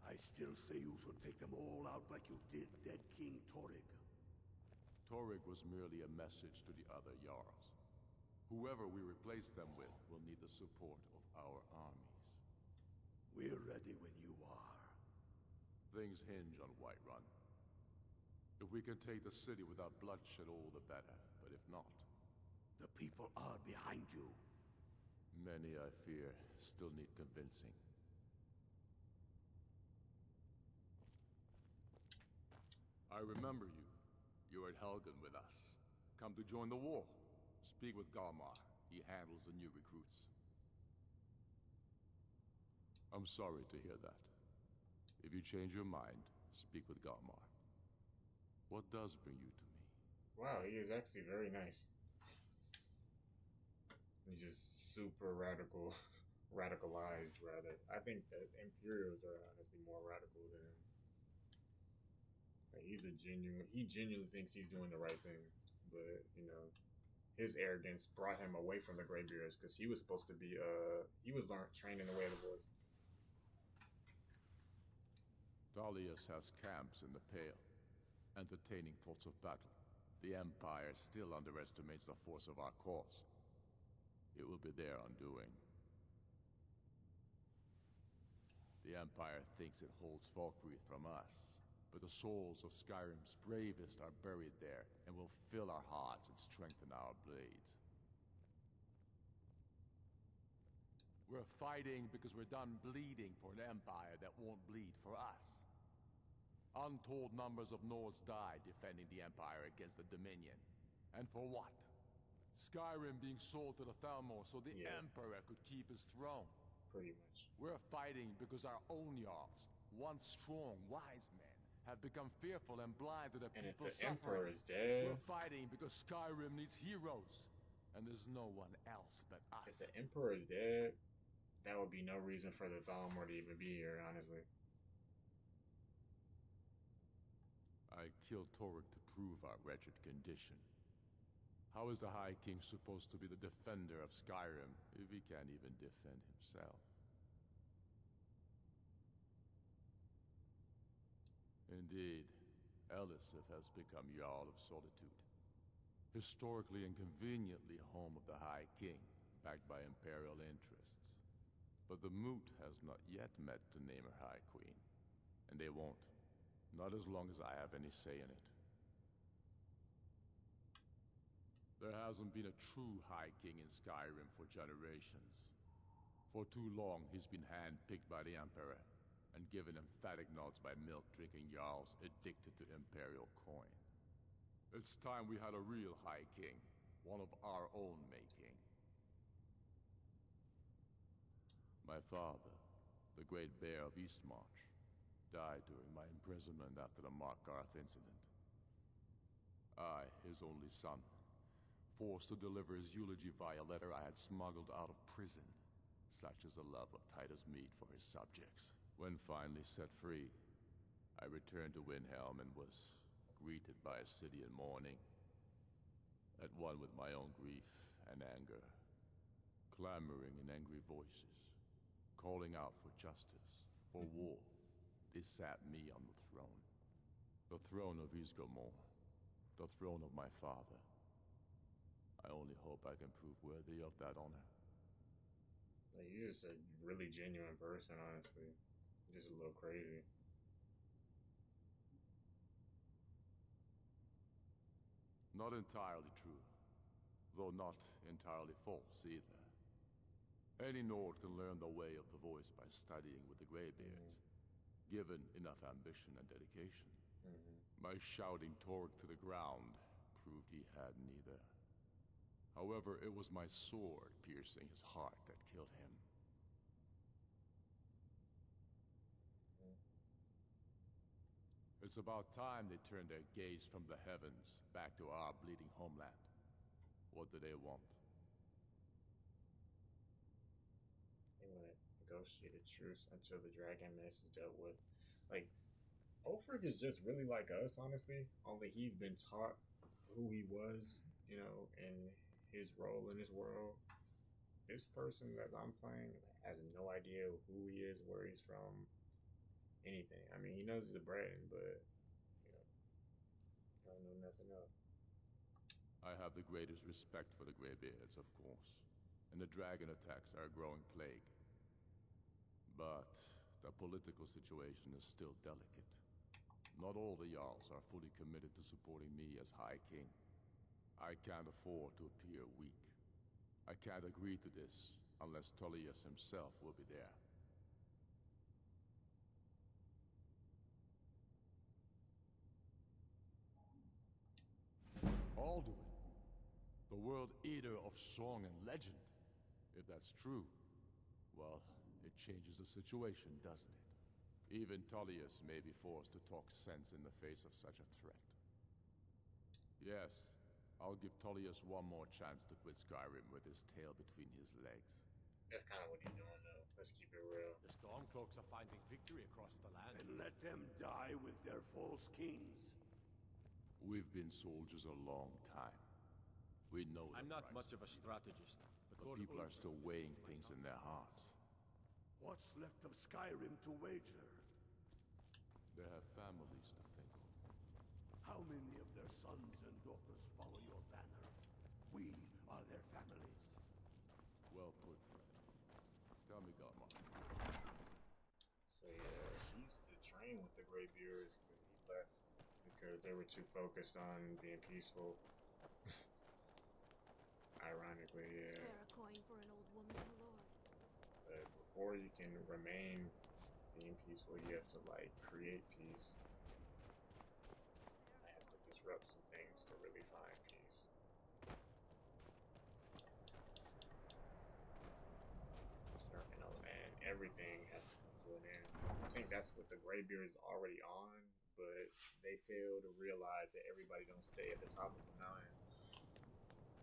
Speaker 5: I still say you should take them all out like you did dead King Torrig.
Speaker 2: Torrig was merely a message to the other Jarls. Whoever we replace them with will need the support of our armies.
Speaker 5: We're ready when you are.
Speaker 2: Things hinge on Whiterun. If we can take the city without bloodshed, all the better. But if not...
Speaker 5: The people are behind you.
Speaker 2: Many, I fear, still need convincing. I remember you. You were at Helgen with us. Come to join the war. Speak with Galmar. He handles the new recruits. I'm sorry to hear that. If you change your mind, speak with Galmar. What does bring you to me?
Speaker 1: Wow, he is actually very nice. He's just super radicalized rather. I think that Imperials are honestly more radical than him. Like, he genuinely thinks he's doing the right thing, but you know, his arrogance brought him away from the Greybeards because he was supposed to be trained in the way of the voice.
Speaker 2: Dalius has camps in the Pale, entertaining thoughts of battle. The Empire still underestimates the force of our cause. It will be their undoing. The Empire thinks it holds Falkreath from us, but the souls of Skyrim's bravest are buried there and will fill our hearts and strengthen our blades. We're fighting because we're done bleeding for an empire that won't bleed for us. Untold numbers of Nords died defending the Empire against the Dominion. And for what? Skyrim being sold to the Thalmor so the Emperor could keep his throne.
Speaker 1: Pretty much.
Speaker 2: We're fighting because our own Jarls, once strong, wise men, have become fearful and blind to the people's suffering.
Speaker 1: Emperor is dead.
Speaker 2: We're fighting because Skyrim needs heroes, and there's no one else but us.
Speaker 1: If the Emperor is dead, that would be no reason for the Thalmor to even be here, honestly.
Speaker 2: I killed Torrig to prove our wretched condition. How is the High King supposed to be the defender of Skyrim if he can't even defend himself? Indeed, Elisif has become Jarl of Solitude. Historically and conveniently home of the High King, backed by Imperial interests. But the Moot has not yet met to name her High Queen. And they won't. Not as long as I have any say in it. There hasn't been a true High King in Skyrim for generations. For too long, he's been handpicked by the Emperor, and given emphatic nods by milk-drinking Jarls addicted to Imperial coin. It's time we had a real High King, one of our own making. My father, the Great Bear of Eastmarch, died during my imprisonment after the Markarth incident. I, his only son, forced to deliver his eulogy via letter I had smuggled out of prison.
Speaker 20: such is the love of Titus meat for his subjects. When finally set free, I returned to Windhelm and was greeted by a city in mourning, at one with my own grief and anger, clamoring in angry voices, calling out for justice, for war. They sat me on the throne of Ysgramor, the throne of my father. I only hope I can prove worthy of that honor.
Speaker 1: Like, you're just a really genuine person, honestly. Just a little crazy.
Speaker 20: Not entirely true, though not entirely false either. Any Nord can learn the way of the voice by studying with the Greybeards, given enough ambition and dedication. My shouting Torg to the ground proved he had neither. However, it was my sword piercing his heart that killed him. It's about time they turned their gaze from the heavens back to our bleeding homeland. What do they want?
Speaker 1: They want to negotiate a truce until the dragon mess is dealt with. Like, Ulfric is just really like us, honestly. Only he's been taught who he was, you know, and his role in this world. This person that I'm playing has no idea who he is, where he's from, anything. I mean, he knows he's a Breton, but, you know, I don't know nothing else.
Speaker 20: I have the greatest respect for the Greybeards, of course, and the dragon attacks are a growing plague. But the political situation is still delicate. Not all the Jarls are fully committed to supporting me as High King. I can't afford to appear weak. I can't agree to this unless Tullius himself will be there. Alduin, the World Eater of song and legend. If that's true, well, it changes the situation, doesn't it? Even Tullius may be forced to talk sense in the face of such a threat. Yes, I'll give Tullius one more chance to quit Skyrim with his tail between his legs.
Speaker 1: That's kind of what he's doing, though. Let's keep it real.
Speaker 16: The Stormcloaks are finding victory across the land.
Speaker 5: And let them die with their false kings.
Speaker 20: We've been soldiers a long time. We know
Speaker 16: I'm not much of a strategist,
Speaker 20: but people are still weighing things in their hearts.
Speaker 5: What's left of Skyrim to wager?
Speaker 20: They have families to think of.
Speaker 5: How many of their sons and daughters follow your banner? We are their families.
Speaker 20: Well put, friend. Tell me, Galmar.
Speaker 1: So yeah, he used to train with the Greybeards, but he left because they were too focused on being peaceful. Ironically, yeah.
Speaker 21: Spare a coin for an old woman, my lord.
Speaker 1: But before you can remain being peaceful, you have to, like, create peace. I have to disrupt some things to really find peace. So, you know, and everything has to come to an end. I think that's what the Greybeard's already on, but they fail to realize that everybody don't stay at the top of the mountain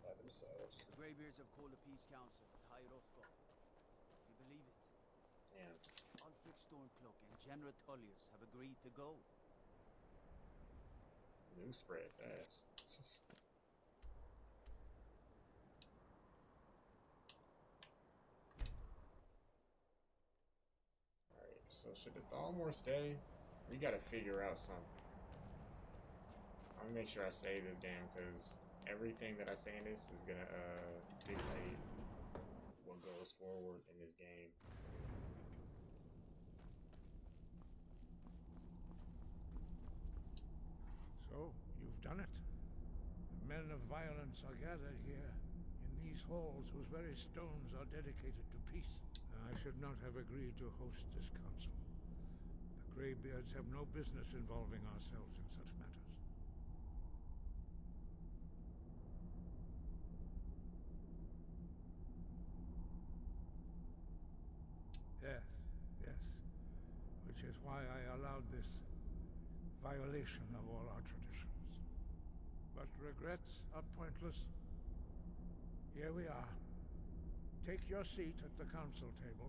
Speaker 1: by themselves.
Speaker 3: The Greybeards have called a peace council at High Rothgar. You believe it?
Speaker 1: Yeah.
Speaker 3: Ulfric Stormcloak and General Tullius have agreed to go.
Speaker 1: News spread fast. Alright, so should the Thalmor stay? We gotta figure out something. I'm gonna make sure I save this game because everything that I say in this is gonna dictate what goes forward in this game.
Speaker 6: So, you've done it. The men of violence are gathered here, in these halls whose very stones are dedicated to peace. I should not have agreed to host this council. The Greybeards have no business involving ourselves in such matters. Yes, yes. Which is why I allowed this violation of all our traditions. But regrets are pointless. Here we are. Take your seat at the council table,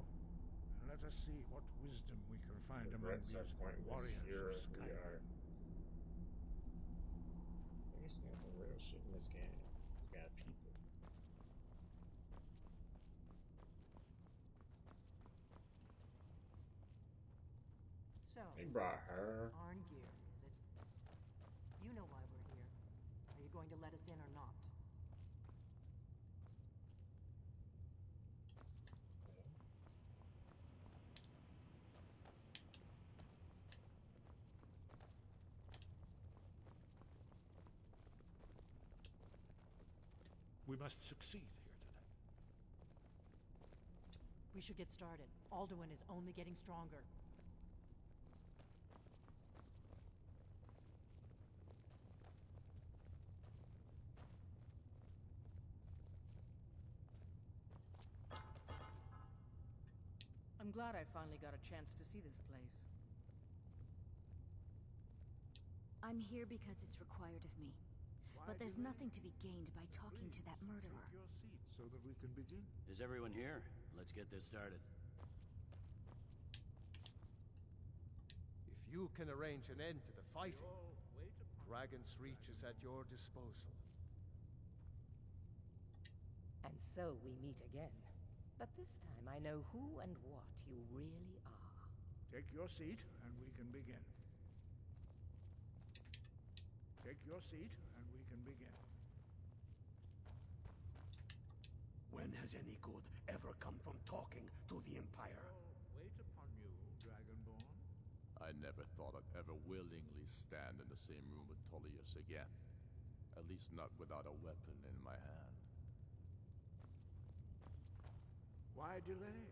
Speaker 6: and let us see what wisdom we can find among
Speaker 1: Regrets
Speaker 6: these
Speaker 1: are pointless.
Speaker 6: warriors
Speaker 1: Here
Speaker 6: of
Speaker 1: we
Speaker 6: Skyrim.
Speaker 1: are. We're seeing some real shit in this game. We got people.
Speaker 7: So,
Speaker 1: They brought her.
Speaker 7: Arngeir, is it? You know why we're here. Are you going to let us in or not?
Speaker 6: We must succeed here today.
Speaker 7: We should get started. Alduin is only getting stronger.
Speaker 14: I'm glad I finally got a chance to see this place.
Speaker 22: I'm here because it's required of me. But there's nothing to be gained by talking to that murderer.
Speaker 6: Take your seat so that we can begin.
Speaker 13: Is everyone here? Let's get this started.
Speaker 16: If you can arrange an end to the fighting, Dragon's Reach is at your disposal.
Speaker 23: And so we meet again. But this time I know who and what you really are.
Speaker 6: Take your seat, and we can begin. Take your seat, and we can begin.
Speaker 5: When has any good ever come from talking to the Empire?
Speaker 6: Wait upon you, Dragonborn.
Speaker 20: I never thought I'd ever willingly stand in the same room with Tullius again. At least not without a weapon in my hand.
Speaker 6: Why delay?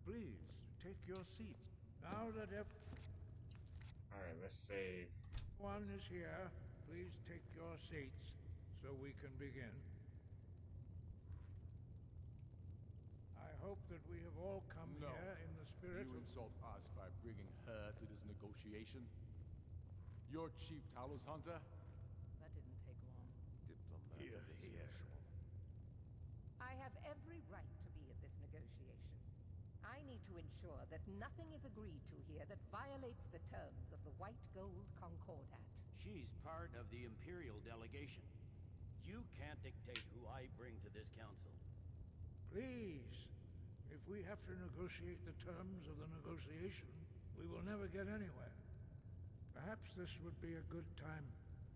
Speaker 6: Please, take your seat. Now that
Speaker 1: Alright, let's save.
Speaker 6: everyone is here, please take your seats so we can begin. I hope that we have all come here in the spirit
Speaker 20: You
Speaker 6: of...
Speaker 20: insult us by bringing her to this negotiation? Your chief Talos hunter?
Speaker 14: That didn't take long.
Speaker 5: Here, here.
Speaker 23: I have every right to be at this negotiation. I need to ensure that nothing is agreed to here that violates the terms of the White Gold Concordat.
Speaker 13: She's part of the Imperial delegation. You can't dictate who I bring to this council.
Speaker 6: Please, if we have to negotiate the terms of the negotiation, we will never get anywhere. Perhaps this would be a good time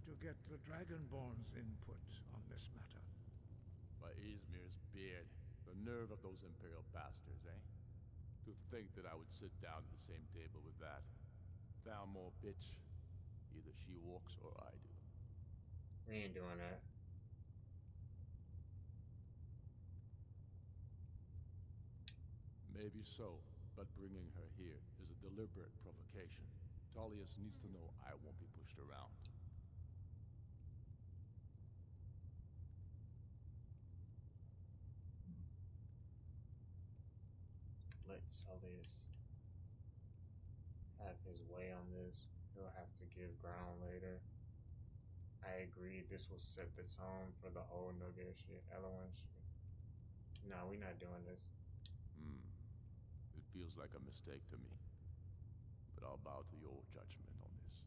Speaker 6: to get the Dragonborn's input on this matter.
Speaker 20: By Izmir's beard. The nerve of those Imperial bastards, eh? To think that I would sit down at the same table with that. Thalmor bitch. Either she walks or I do.
Speaker 1: We ain't doing that.
Speaker 20: Maybe so, but bringing her here is a deliberate provocation. Tullius needs to know I won't be pushed around.
Speaker 1: Let Tullius have his way on this. He'll have to give ground later. I agree, this will set the tone for the whole negotiation. No, we're not doing this.
Speaker 20: It feels like a mistake to me. But I'll bow to your judgment on this.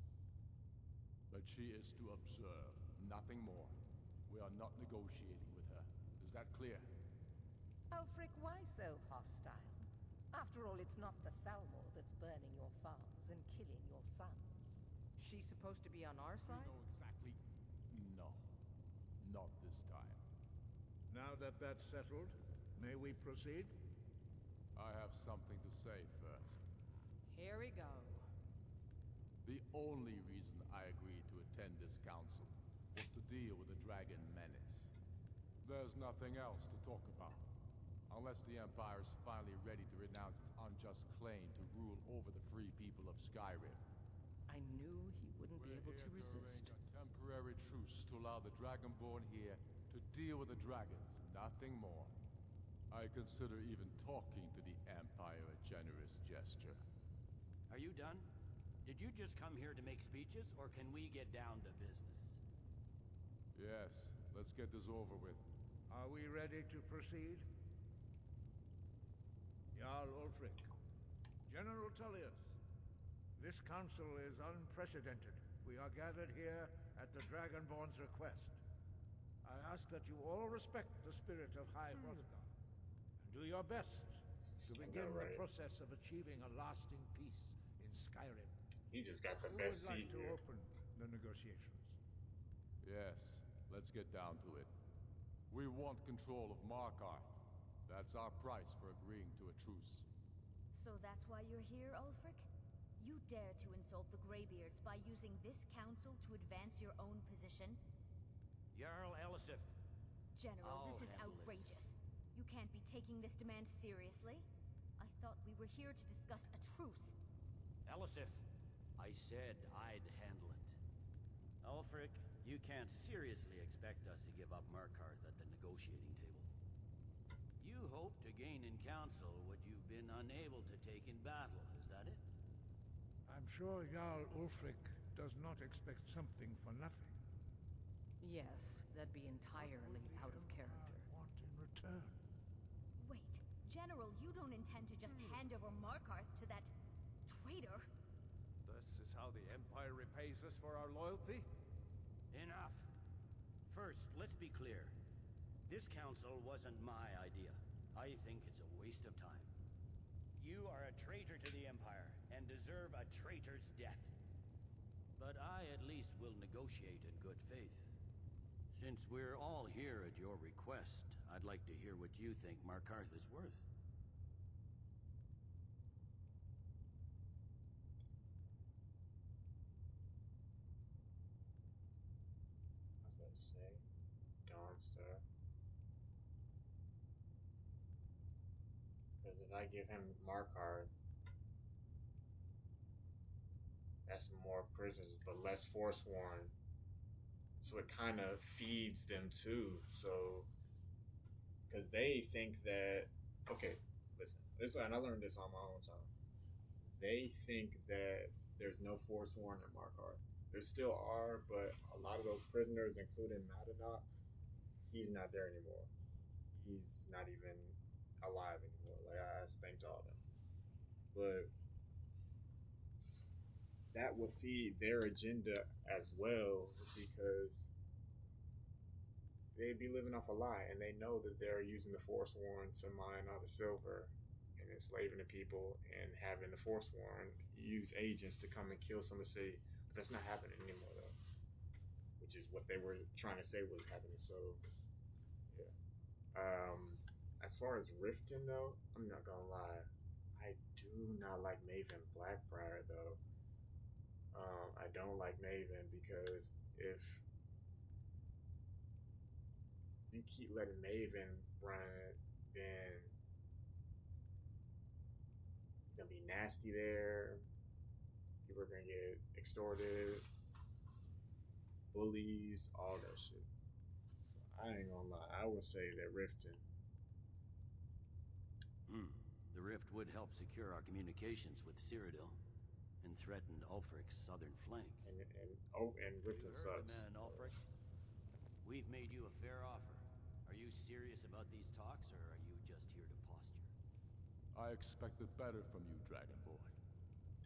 Speaker 20: But she is to observe, nothing more. We are not negotiating with her. Is that clear?
Speaker 23: Ulfric, why so hostile? After all, it's not the Thalmor that's burning your farms and killing your sons.
Speaker 14: She's supposed to be on our side?
Speaker 20: You know exactly. No. Not this time.
Speaker 6: Now that that's settled, may we proceed?
Speaker 20: I have something to say first.
Speaker 14: Here we go.
Speaker 20: The only reason I agreed to attend this council was to deal with the dragon menace. There's nothing else to talk about. Unless the Empire is finally ready to renounce its unjust claim to rule over the free people of Skyrim.
Speaker 14: I knew he wouldn't be able to resist.
Speaker 20: A temporary truce to allow the Dragonborn here to deal with the dragons, nothing more. I consider even talking to the Empire a generous gesture.
Speaker 13: Are you done? Did you just come here to make speeches, or can we get down to business?
Speaker 20: Yes, let's get this over with.
Speaker 6: Are we ready to proceed? Jarl Ulfric, General Tullius, this council is unprecedented. We are gathered here at the Dragonborn's request. I ask that you all respect the spirit of High Hrothgar, and do your best to begin the process of achieving a lasting peace in Skyrim.
Speaker 1: He just got the
Speaker 6: Who
Speaker 1: best
Speaker 6: would like
Speaker 1: seat
Speaker 6: to
Speaker 1: here.
Speaker 6: open the negotiations?
Speaker 20: Yes, let's get down to it. We want control of Markarth. That's our price for agreeing to a truce.
Speaker 22: So that's why you're here, Ulfric? You dare to insult the Greybeards by using this council to advance your own position?
Speaker 15: Jarl Elisif.
Speaker 22: General, this is outrageous. You can't be taking this demand seriously. I thought we were here to discuss a truce.
Speaker 13: Elisif, I said I'd handle it. Ulfric, you can't seriously expect us to give up Markarth at the negotiating table. You hope to gain in council what you've been unable to take in battle, is that it?
Speaker 6: I'm sure Jarl Ulfric does not expect something for nothing.
Speaker 14: Yes, that'd be entirely out of character.
Speaker 6: Want in return?
Speaker 22: Wait, General, you don't intend to just hand over Markarth to that traitor?
Speaker 16: This is how the Empire repays us for our loyalty?
Speaker 13: Enough. First, let's be clear. This council wasn't my idea. I think it's a waste of time. You are a traitor to the Empire, and deserve a traitor's death. But I at least will negotiate in good faith. Since we're all here at your request, I'd like to hear what you think Markarth is worth.
Speaker 1: I was about to say, Dawn stuff. Because if I give him Markarth, that's more prisoners, but less Forsworn. So it kind of feeds them too. So, because they think that, okay, listen, and I learned this on my own time. They think that there's no Forsworn in Markarth. There still are, but a lot of those prisoners, including Madadok, he's not there anymore. He's not even alive anymore. Like, I spanked all of them. But that will feed their agenda as well, because they'd be living off a lie, and they know that they're using the Forsworn to mine all the silver and enslaving the people, and having the Forsworn use agents to come and kill some of the city. But that's not happening anymore, though, which is what they were trying to say was happening. So, yeah. As far as Riften, though, I'm not gonna lie, I do not like Maven Blackbriar, though. I don't like Maven because if you keep letting Maven run it, then it's gonna be nasty there. People are gonna get extorted, bullies, all that shit. I ain't gonna lie, I would say that Riften.
Speaker 13: The rift would help secure our communications with Cyrodiil, and threatened Ulfric's southern flank.
Speaker 1: And Riften sucks.
Speaker 13: You heard the man, Ulfric. We've made you a fair offer. Are you serious about these talks, or are you just here to posture?
Speaker 20: I expected better from you, Dragonborn.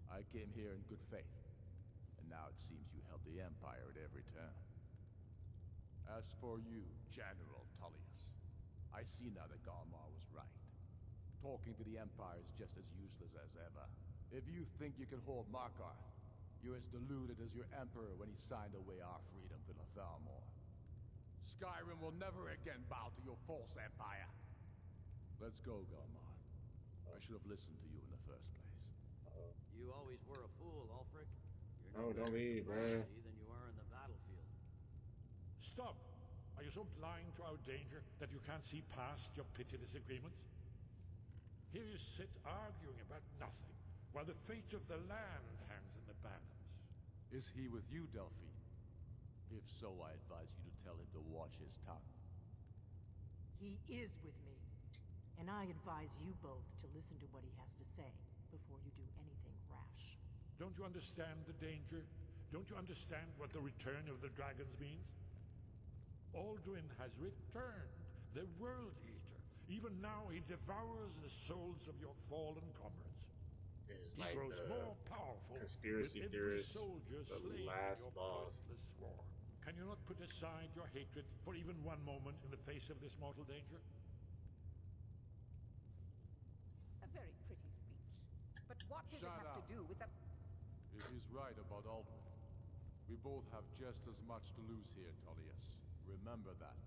Speaker 20: I came here in good faith, and now it seems you help the Empire at every turn. As for you, General Tullius, I see now that Galmar was right. Talking to the Empire is just as useless as ever. If you think you can hold Markarth, you're as deluded as your Emperor when he signed away our freedom to Thalmor. Skyrim will never again bow to your false empire. Let's go, Galmar. I should have listened to you in the first place.
Speaker 13: You always were a fool, Ulfric. You're
Speaker 1: no don't leave, man.
Speaker 13: Than you are in the battlefield.
Speaker 9: Stop! Are you so blind to our danger that you can't see past your petty disagreements? Here you sit arguing about nothing, while the fate of the land hangs in the balance.
Speaker 20: Is he with you, Delphine? If so, I advise you to tell him to watch his tongue.
Speaker 7: He is with me, and I advise you both to listen to what he has to say before you do anything rash.
Speaker 9: Don't you understand the danger? Don't you understand what the return of the dragons means? Alduin has returned, the World Eater. Even now, he devours the souls of your fallen comrades.
Speaker 1: This is
Speaker 9: He
Speaker 1: like
Speaker 9: grows
Speaker 1: the
Speaker 9: more powerful
Speaker 1: conspiracy
Speaker 9: with every
Speaker 1: theorist,
Speaker 9: soldier
Speaker 1: the
Speaker 9: slain in
Speaker 1: last
Speaker 9: your
Speaker 1: boss.
Speaker 9: pointless war. Can you not put aside your hatred for even one moment in the face of this mortal danger?
Speaker 23: A very pretty speech. But what does it have to do with the...
Speaker 20: If he's right about Alduin, we both have just as much to lose here, Tullius. Remember that.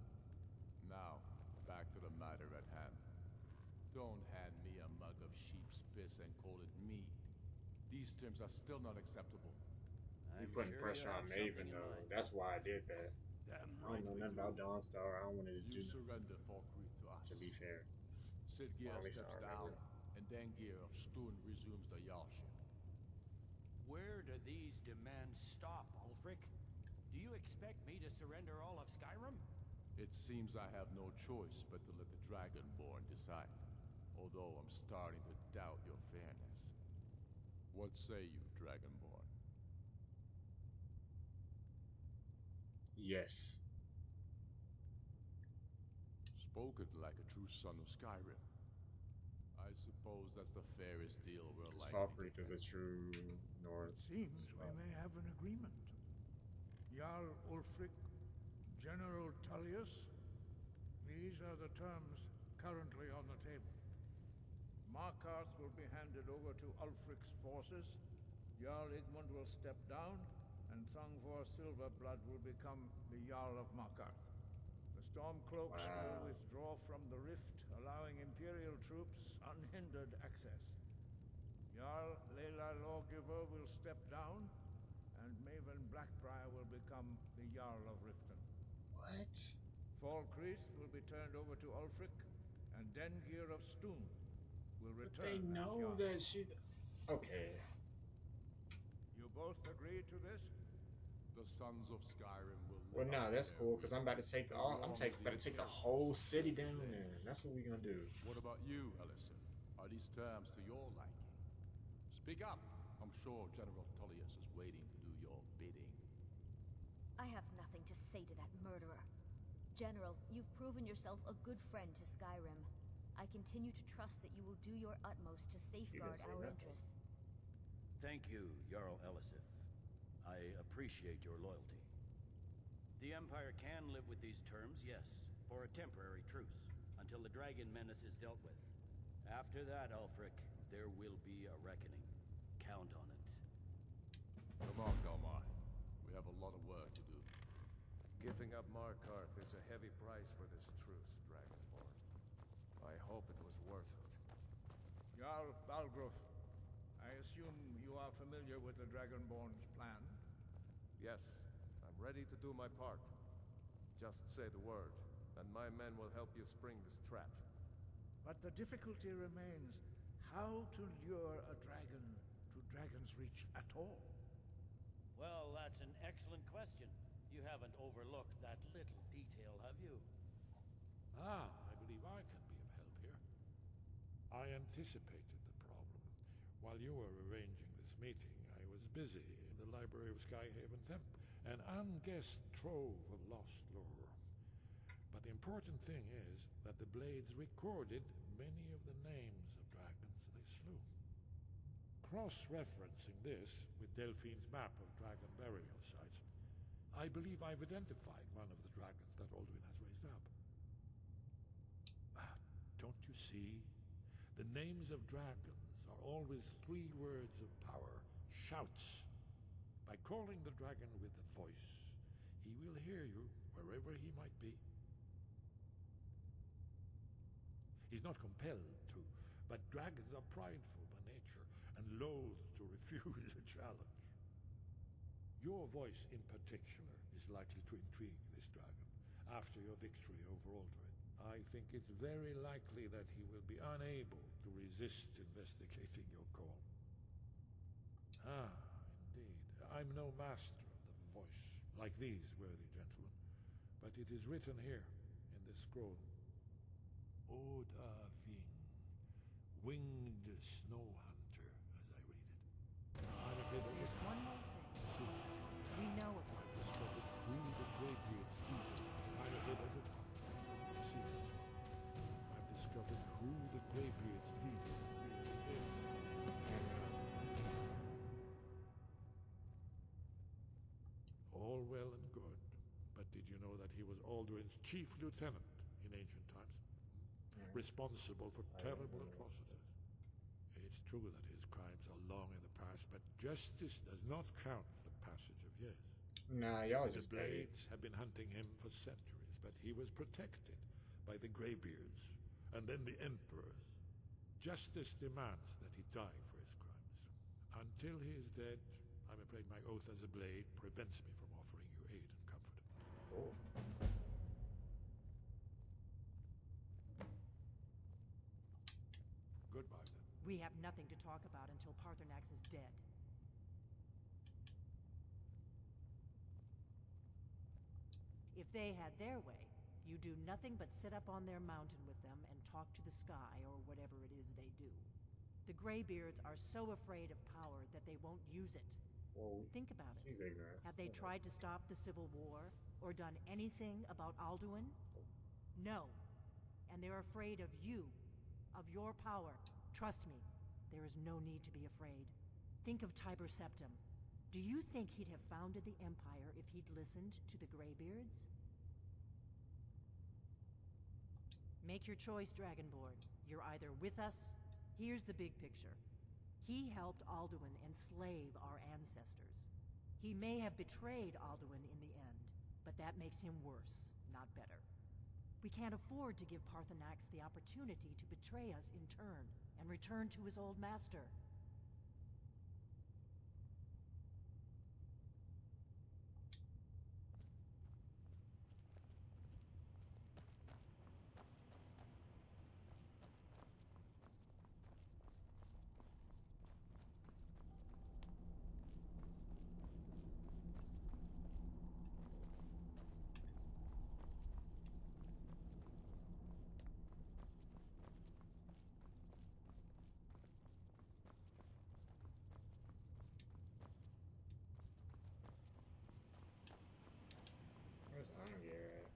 Speaker 20: Now, back to the matter at hand. Don't hand me a mug of sheep's piss and call it mead. These terms are still not acceptable.
Speaker 1: You putting pressure on Maven, though. That's why I did that.
Speaker 20: Damn
Speaker 1: I don't know nothing about Dawnstar. I don't want to just
Speaker 20: You
Speaker 1: do
Speaker 20: surrender Falkreath to us.
Speaker 1: to be fair.
Speaker 20: Sidgeir
Speaker 1: At least
Speaker 20: steps
Speaker 1: I
Speaker 20: down,
Speaker 1: remember.
Speaker 20: and Dengir of Stun resumes the Jarlship.
Speaker 15: Where do these demands stop, Ulfric? Do you expect me to surrender all of Skyrim?
Speaker 20: It seems I have no choice but to let the Dragonborn decide. Although I'm starting to doubt your fairness. What say you, Dragonborn?
Speaker 1: Yes.
Speaker 20: Spoken like a true son of Skyrim. I suppose that's the fairest deal we're likely to
Speaker 1: Falkreath
Speaker 20: get.
Speaker 1: is a true North.
Speaker 6: Seems we may have an agreement. Jarl Ulfric, General Tullius, these are the terms currently on the table. Markarth will be handed over to Ulfric's forces, Jarl Igmund will step down, and Thongvor Silverblood will become the Jarl of Markarth. The Stormcloaks will withdraw from the rift, allowing Imperial troops unhindered access. Jarl Layla Lawgiver will step down, and Maven Blackbriar will become the Jarl of Riften.
Speaker 1: What?
Speaker 6: Falkreath will be turned over to Ulfric, and Dengir of Stun will return.
Speaker 1: But they know that she... Okay.
Speaker 6: You both agree to this?
Speaker 20: The sons of Skyrim will...
Speaker 1: Well, no, that's cool, because I'm about to take all... about to take the whole city down there. That's what we're gonna do.
Speaker 20: What about you, Elisif? Are these terms to your liking? Speak up! I'm sure General Tullius is waiting to do your bidding.
Speaker 22: I have nothing to say to that murderer. General, you've proven yourself a good friend to Skyrim. I continue to trust that you will do your utmost to safeguard our interests.
Speaker 13: Thank you, Jarl Elisif. I appreciate your loyalty. The Empire can live with these terms, yes, for a temporary truce, until the dragon menace is dealt with. After that, Ulfric, there will be a reckoning. Count on it.
Speaker 20: Come on, Galmar. We have a lot of work to do.
Speaker 16: Giving up Markarth is a heavy price for this truce, Dragonborn. I hope it was worth it.
Speaker 6: Jarl Balgruuf, I assume you are familiar with the Dragonborn's plan?
Speaker 16: Yes, I'm ready to do my part. Just say the word, and my men will help you spring this trap.
Speaker 6: But the difficulty remains how to lure a dragon to Dragon's Reach at all.
Speaker 15: Well, that's an excellent question. You haven't overlooked that little detail, have you?
Speaker 9: Ah, I believe I can be of help here. I anticipated the problem. While you were arranging this meeting, I was busy in the library of Skyhaven Temp, an unguessed trove of lost lore. But the important thing is that the Blades recorded many of the names of dragons they slew. Cross-referencing this with Delphine's map of dragon burial sites, I believe I've identified one of the dragons that Alduin has raised up. Don't you see? The names of dragons are always 3 words of power, shouts. By calling the dragon with a voice, he will hear you wherever he might be. He's not compelled to, but dragons are prideful by nature and loath to refuse a challenge. Your voice in particular is likely to intrigue this dragon after your victory over Alduin. I think it's very likely that he will be unable to resist investigating your call. Ah, indeed. I'm no master of the voice, like these worthy gentlemen, but it is written here in this scroll. Oda Ving, winged snow hunter, as I read it. I'm afraid
Speaker 22: There's one more thing. We know about
Speaker 9: I've discovered who the Greybeards eat. I'm afraid there's a... See this one. I've discovered Greybeard's leader really is. All well and good, but did you know that he was Alduin's chief lieutenant in ancient times? Responsible for terrible atrocities. It's true that his crimes are long in the past, but justice does not count the passage of years.
Speaker 1: Nah, y'all
Speaker 9: The
Speaker 1: just petty.
Speaker 9: Blades have been hunting him for centuries, but he was protected by the Greybeards and then the Emperors. Justice demands that he die for his crimes. Until he is dead, I'm afraid my oath as a Blade prevents me from offering you aid and comfort.
Speaker 1: Cool.
Speaker 9: Goodbye, then.
Speaker 7: We have nothing to talk about until Parthenax is dead. If they had their way, you do nothing but sit up on their mountain with them and talk to the sky or whatever it is they do. The Greybeards are so afraid of power that they won't use it.
Speaker 1: Well,
Speaker 7: think about it.
Speaker 1: She's ignorant.
Speaker 7: Have they tried to stop the Civil War or done anything about Alduin? No. And they're afraid of you, of your power. Trust me, there is no need to be afraid. Think of Tiber Septim. Do you think he'd have founded the Empire if he'd listened to the Greybeards? Make your choice, Dragonborn. You're either with us. Here's the big picture. He helped Alduin enslave our ancestors. He may have betrayed Alduin in the end, but that makes him worse, not better. We can't afford to give Parthenax the opportunity to betray us in turn and return to his old master.
Speaker 1: Where's Angier at?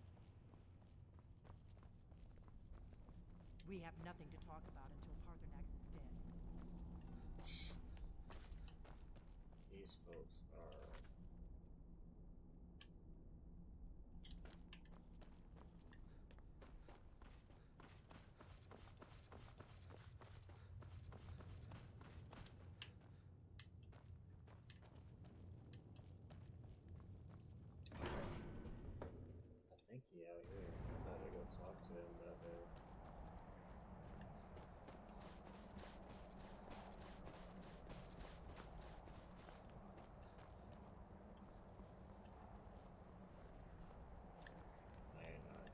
Speaker 7: We have nothing to talk about until Parthenax is dead.
Speaker 1: These folks are... I think he out here. I gotta go talk to him about that. I ain't not.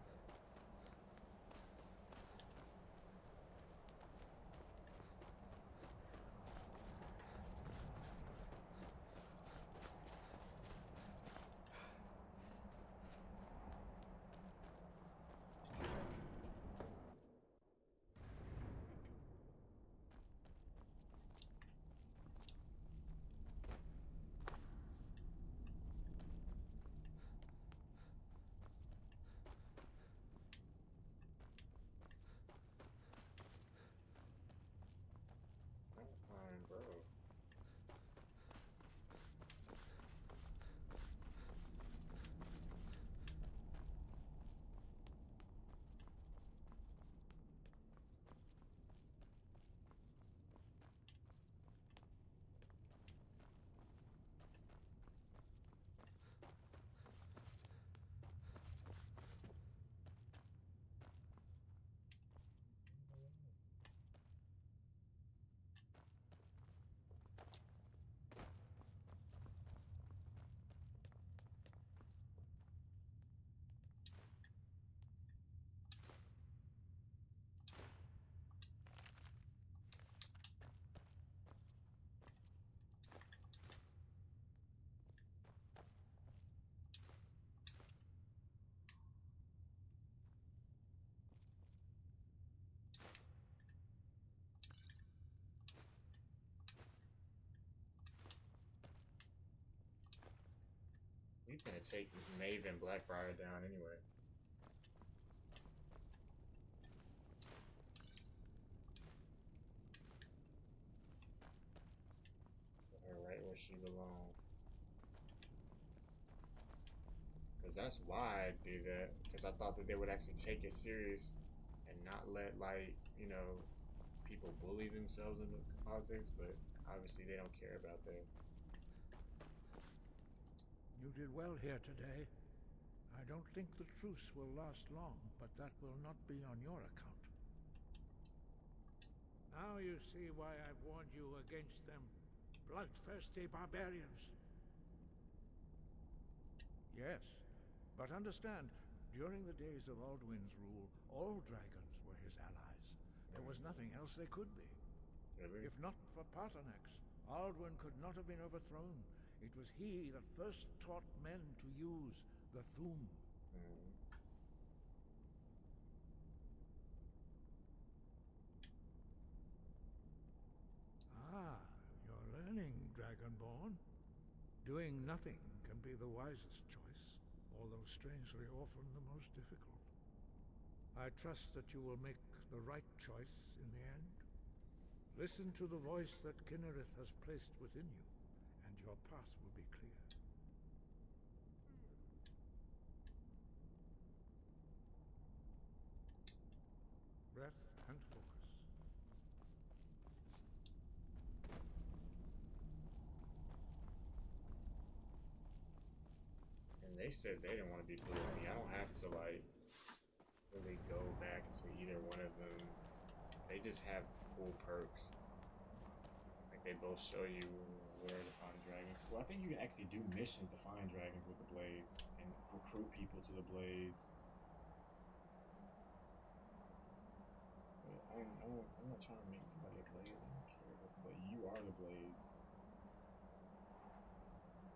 Speaker 1: I'm fine, bro. He's gonna take Maeve and Blackbriar down anyway. where she belongs. Because that's why I did that. Because I thought that they would actually take it serious and not let, like, you know, people bully themselves into politics, but obviously they don't care about that.
Speaker 6: You did well here today. I don't think the truce will last long, but that will not be on your account. Now you see why I've warned you against them. Bloodthirsty barbarians. Yes, but understand, during the days of Alduin's rule, all dragons were his allies. There was nothing else they could be.
Speaker 1: Really?
Speaker 6: If not for Paarthurnax, Alduin could not have been overthrown. It was he that first taught men to use the Thu'um. Ah, you're learning, Dragonborn. Doing nothing can be the wisest choice, although strangely often the most difficult. I trust that you will make the right choice in the end. Listen to the voice that Kinnereth has placed within you, and your path will be clear. Breath and focus.
Speaker 1: And they said they didn't want to be blue with me. I don't have to, like, really go back to either one of them. They just have cool perks. Like, they both show you where to find dragons. Well, I think you can actually do missions to find dragons with the blades and recruit people to the blades. But I'm not trying to make anybody a blade. I don't care about the blade. You are the blades.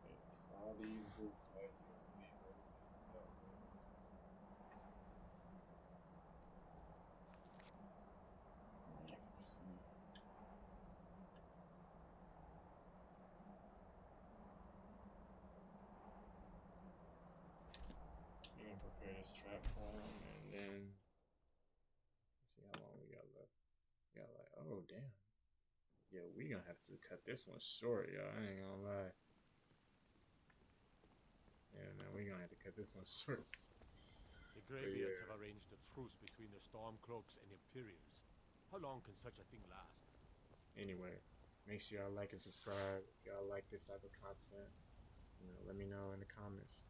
Speaker 1: It's all these groups, like, you don't need those. We're gonna prepare this trap for him, and then see how long we got left. We got like, oh damn, yeah, we gonna have to cut this one short, y'all. I ain't gonna lie. Yeah, man, we gonna have to cut this one short.
Speaker 4: The Greybeards have arranged a truce between the Stormcloaks and Imperials. How long can such a thing last?
Speaker 1: Anyway, make sure y'all like and subscribe if y'all like this type of content. You know, let me know in the comments.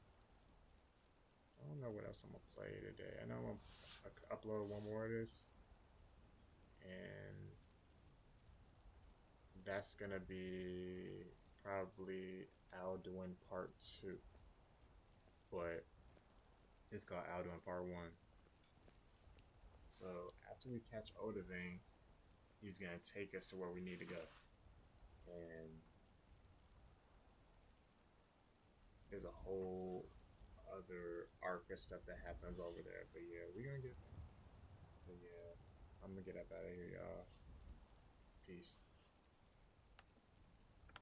Speaker 1: I don't know what else I'm gonna play today. I know I'm gonna upload one more of this, and that's gonna be probably Alduin Part 2, but it's called Alduin Part 1. So after we catch Odahviing, he's gonna take us to where we need to go, and there's a whole other arc of stuff that happens over there. But yeah, we're gonna get there. But yeah, I'm gonna get up out of here, y'all.